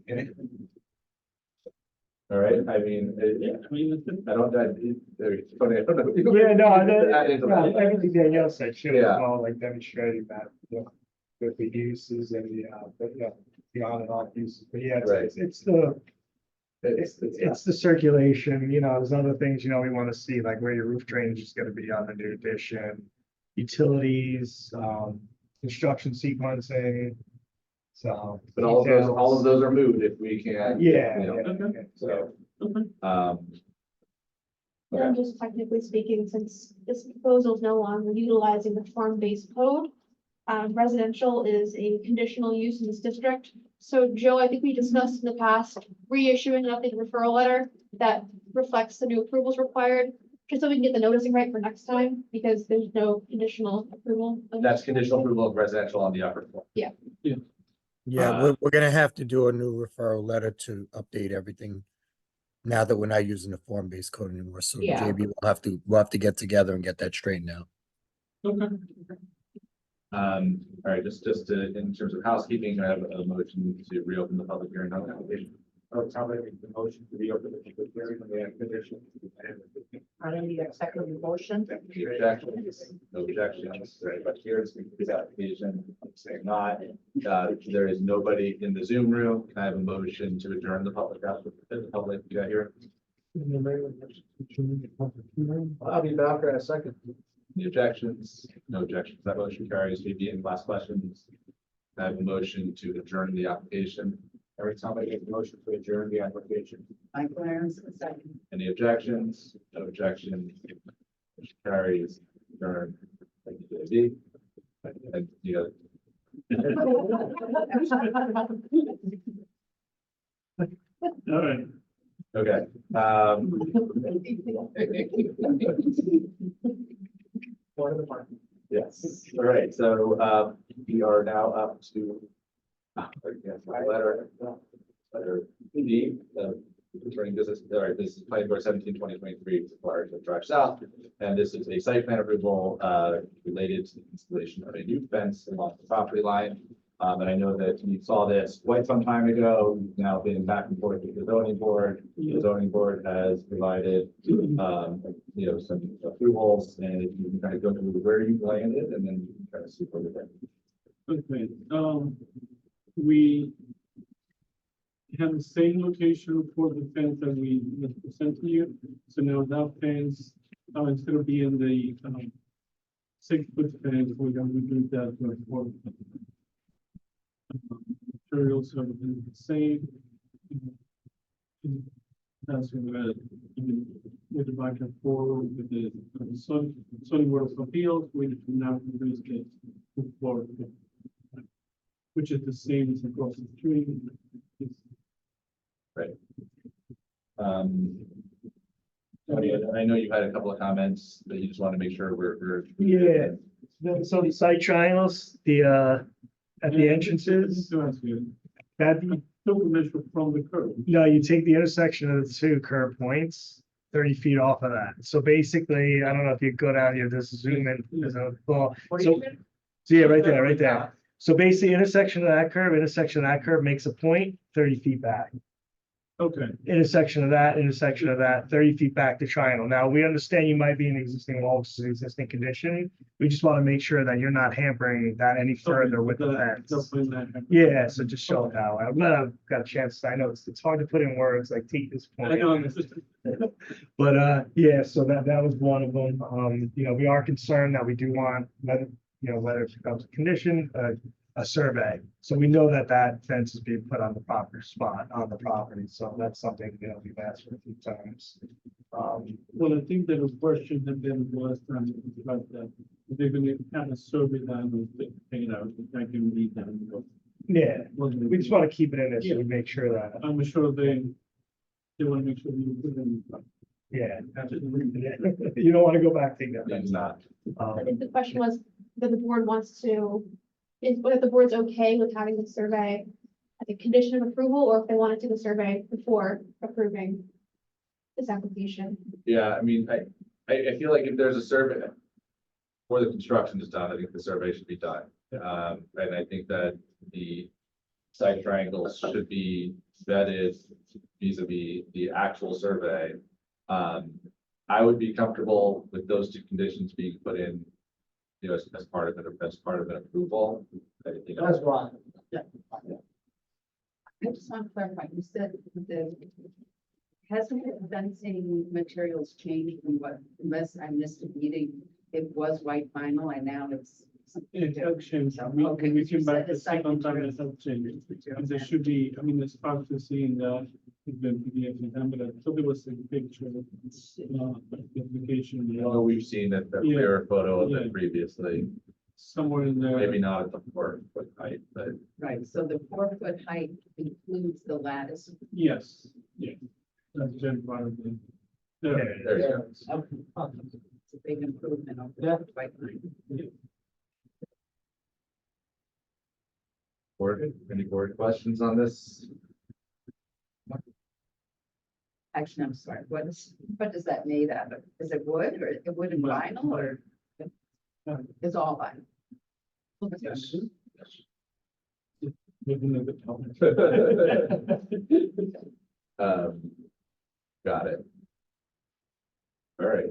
All right, I mean, Yeah, I mean, I don't, it's funny, I don't know. Yeah, no, Add into that. everything Danielle said, should Yeah. all like demonstrating that, with the uses and the on and off uses, but yeah, Right. it's the circulation, there's other things, we want to see, like where your roof drainage is gonna be on the new addition, utilities, construction sequencing, so. But all of those are moved if we can. Yeah, So, And just technically speaking, since this proposal is no longer utilizing the form-based code, residential is a conditional use in this district. So Joe, I think we discussed in the past, reissuing an updated referral letter that reflects the new approvals required, just so we can get the noticing right for next time, because there's no conditional approval. that's conditional approval of residential on the upper floor. Yeah. Yeah, we're gonna have to do a new referral letter to update everything. Now that we're not using the form-based code anymore, so Yeah. JB we'll have to get together and get that straightened out. okay. All right, just in terms of housekeeping, I have a motion to reopen the public hearing on the application. somebody make the motion to reopen the public hearing on the condition. I don't need a second motion. Objections? No objections, but here's the application, I'm saying not, there is nobody in the Zoom room, can I have a motion to adjourn the public here? I'll be back in a second. The objections, no objections, that motion carries. Maybe in last questions. I have a motion to adjourn the application. Every time I make a motion to adjourn the application. Michael Aaron's second. Any objections? No objections. Motion carries. Adjourn. Thank you, JB. And, All right. okay. Yes, all right, so we are now up to letter D, returning business, all right, this is planning board 17/2023, required to drive south. And this is a site plan approval related to the installation of a new fence along the property line. And I know that you saw this quite some time ago. We've now been back and forth with the zoning board. The zoning board has provided, some approvals, and if you can kind of go through where you landed, and then you can try to see where we're going. Okay, we have the same location for the fence that we sent to you. So now that fence, instead of being the 6-foot fence, we're going to reduce that to a 4-foot. Materials have been the same. That's with the back and forward with the Zoning Board of Appeals, we now reduce it to 4, which is the same as across the street. Right. I know you've had a couple of comments, but you just want to make sure we're. Yeah, so the site triangles, at the entrances, that'd be, Measure from the curb. no, you take the intersection of the 2 curb points, 30 feet off of that. So basically, I don't know if you go down here, just zoom in, there's a ball. So yeah, right there. So basically, intersection of that curb makes a point 30 feet back. Okay. intersection of that, 30 feet back to triangle. Now, we understand you might be in existing wall, which is an existing condition. We just want to make sure that you're not hampering that any further with the fence. Yeah, so just show it that way. I'm glad I've got a chance. I know it's hard to put in words like take this point. I know. But yeah, so that was one of them. You know, we are concerned that we do want, whether it becomes a condition, a survey. So we know that that fence is being put on the proper spot on the property. So that's something, we've asked for a few times. Well, I think there was question that there was about that. They're gonna have a survey done and take it out, I can read that. Yeah, we just want to keep it in there so we make sure that, I'm sure they want to make sure you put in. yeah. You don't want to go back to that. It's not. I think the question was that the board wants to, is whether the board's okay with having the survey as a condition of approval, or if they want to do the survey before approving this application. Yeah, I mean, I feel like if there's a survey before the construction is done, I think the survey should be done. And I think that the site triangles should be vetted vis-a-vis the actual survey. I would be comfortable with those two conditions being put in, as part of an approval. That's wrong. I just want to clarify, you said that hasn't the fencing materials changed from what, unless I missed a meeting, it was white vinyl and now it's. It has changed. Okay, We you came said back the the site second time, materials. it has changed. And there should be, I mean, there's part to see in the PDF in them, but I thought there was a picture of the application. I know we've seen a clearer photo of it previously, Somewhere in there. maybe not at the 4-foot height, but Right, so the 4-foot height includes the lattice. Yes, yeah. That's gen part of the. there you go. It's a big improvement over the white vinyl. Any board questions on this? Actually, I'm sorry, what is that made out of? Is it wood or wood and vinyl or? It's all vinyl. Yes. Got it. All right.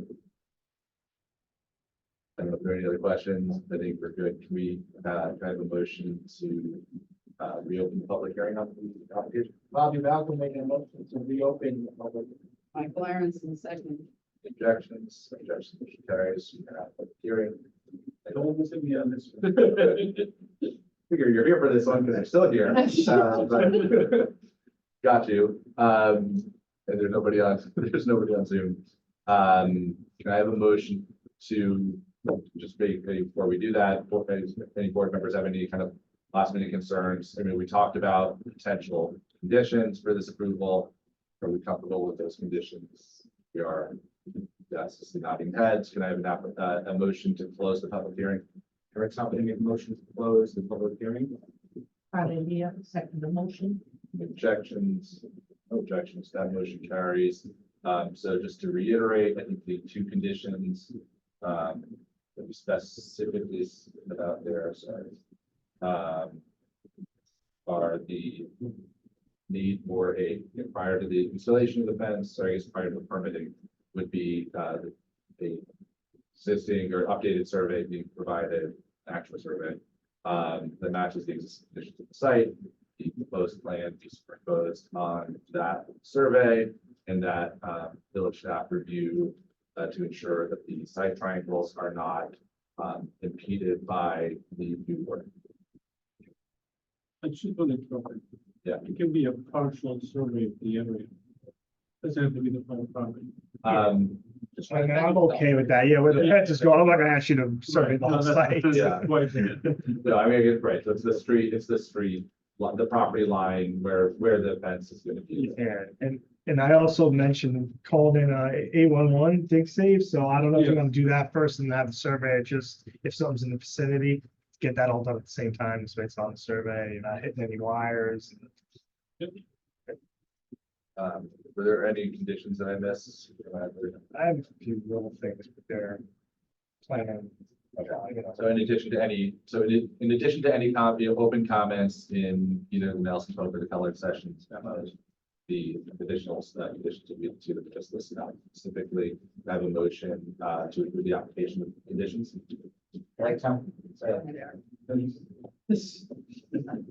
I don't know if there are any other questions. I think we're good. Can we have a motion to reopen the public hearing on the application? Bobby Malcolm making a motion to reopen the public. Michael Aronson, second. Objections, motion carries. We're gonna have a public hearing. I don't want to see me on this. Figure you're here for this one because you're still here. But- Got you. And there's nobody on Zoom. Can I have a motion to just before we do that, if any board members have any kind of last minute concerns? I mean, we talked about potential conditions for this approval. Are we comfortable with those conditions? We are. Yes, nodding heads. Can I have a motion to close the public hearing? Eric, something make a motion to close the public hearing. Probably, second the motion. Objections? No objections. That motion carries. So just to reiterate, I think the two conditions that we specifically put out there, are the need for prior to the installation of the fence, or I guess prior to the permitting, would be the existing or updated survey being provided, actual survey that matches the existing conditions of the site, the proposed plan is proposed on that survey, and that village staff review to ensure that the site triangles are not impeded by the new work. I should put it properly. Yeah. It can be a partial survey of the area. Doesn't have to be the whole property. I'm okay with that. Yeah, where the fence is going, I'm not gonna ask you to survey the whole site. Yeah. No, I mean, it's right. So it's the street, the property line where the fence is gonna be. Yeah, and I also mentioned, called in 811 dig safe, so I don't know if you're gonna do that first and have the survey, just if something's in the vicinity, get that all done at the same time, so it's on the survey, you're not hitting any wires. Were there any conditions that I missed? I have a few little things, but they're planning. So in addition to any open comments in either the Nelson Pope or the colored sessions memos, the additional conditions to be to the just listed out. Specifically, I have a motion to approve the application of conditions. Right, Tom? This,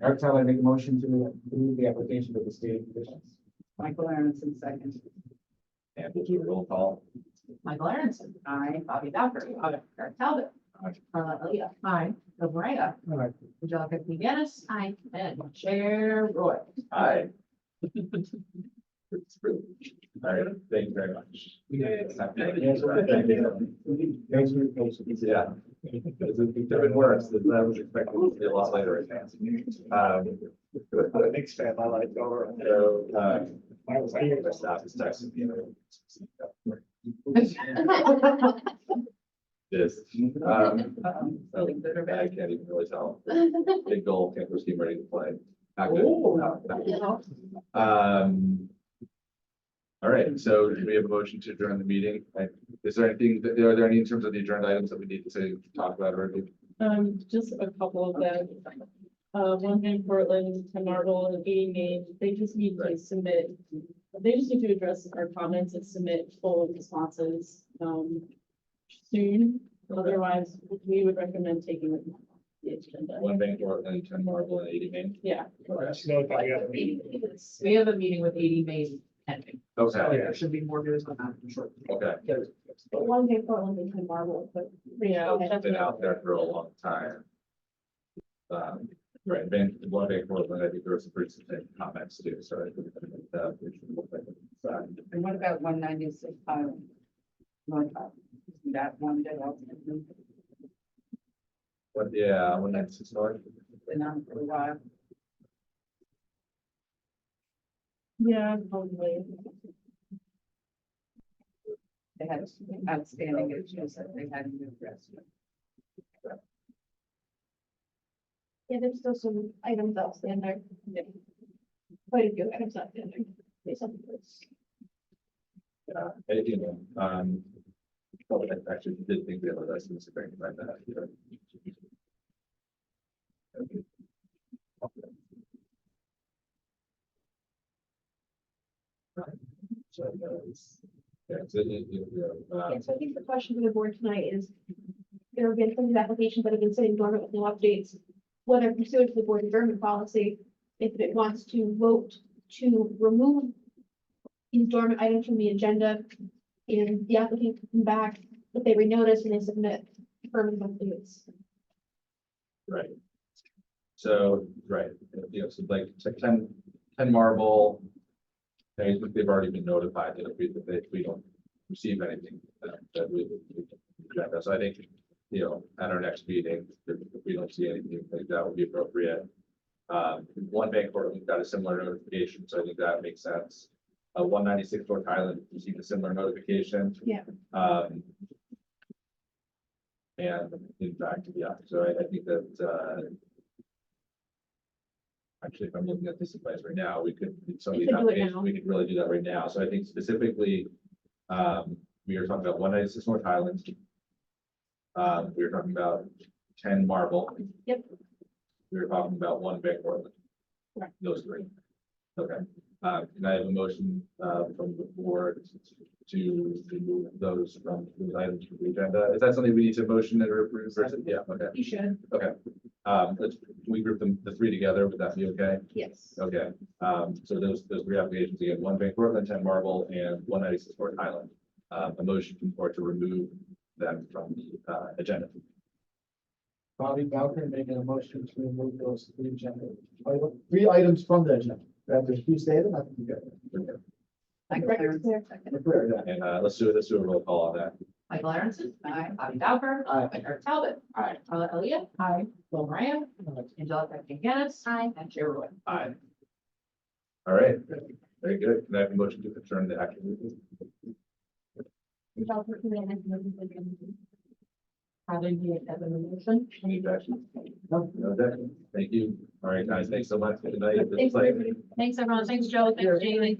every time I make a motion to approve the application of the state conditions. Michael Aronson, second. And we'll do a roll call. Michael Aronson, aye. Bobby Bowker, aye. Eric Talbot. Aye. Carla Elliott, aye. Bill Maria. Aye. Angelica McGinnis, aye. And Chair Roy. Aye. All right, thank you very much. Thanks for your patience. Yeah. It's been worse, than I was expecting it to be a lot later right now. Thanks, man. I like over. So, I was here. my staff is texting me. Yes. I can't even really tell. Big goal, camper scheme ready to play. Active. All right, so do we have a motion to adjourn the meeting? Is there anything, are there any in terms of the adjourned items that we need to talk about or anything? Just a couple of them. One in Portland, 10 Marble and 80 Main, they just need to submit, they just need to address our comments and submit full responses, soon. Otherwise, we would recommend taking it off the agenda. One bank or and 10 Marble and 80 Main? Yeah. We have a meeting with 80 Main pending. Okay, There should be more news on that in short. okay. But one day Portland and 10 Marble, but. Yeah. It's been out there for a long time. Right, one bank Portland, I think there were some pretty significant comments too, so I think And what about 196 Highland? North Highland? Isn't that one day out? but yeah, 196 North. Been on for a while. Yeah, probably. They had outstanding issues that they hadn't addressed. Yeah, there's still some items outstanding. Yeah. Quite a few items outstanding. There's something that's- You know, well, I actually did think we had a license to bring right that. You know. Okay. So, yeah, so, Yeah, so I think the question for the board tonight is, there have been some of these applications that have been sitting dormant with no updates. Whether pursuant to the board adjournment policy, if it wants to vote to remove these dormant items from the agenda, and the applicant can come back, if they renotice and they submit affirmative updates. right. So, right, you know, so like 10 Marble. I think they've already been notified that if we don't receive anything, that we reject that. So I think, you know, at our next meeting, if we don't see anything, I think that would be appropriate. One bank court, we've got a similar notification, so I think that makes sense. 196 North Highland received a similar notification. Yeah. And in fact, yeah, so I think that, actually, if I'm looking at this advice right now, we could, some of You these could do it applications, now. we could really do that right now. So I think specifically, we are talking about 196 North Highland. We were talking about 10 Marble. Yep. We were talking about one Bank Portland. Correct. Those three. Okay, can I have a motion, from the board to remove those from the items from the agenda? Is that something we need to motion or approve? Or is it- Yeah, okay, You should. okay. Let's, can we group them, the three together? Would that be okay? Yes. Okay, so those three applications again, one Bank Portland, 10 Marble, and 196 North Highland. A motion from the board to remove them from the agenda. Bobby Bowker making a motion to remove those three items from the agenda. After you say them, I think you get it. Michael Aronson, second. And let's do a roll call on that. Michael Aronson, aye. Bobby Bowker. Aye. Eric Talbot. Aye. Carla Elliott. Aye. Bill Maria. Angelica McGinnis. Aye. And Chair Roy. Aye. All right, very good. Can I have a motion to adjourn the action meeting? Having the motion. Any objection? No objection. Thank you. All right, guys, thanks so much. Good night. Thanks, everybody. Thanks, everyone. Thanks, Joe. Thanks, Jamie.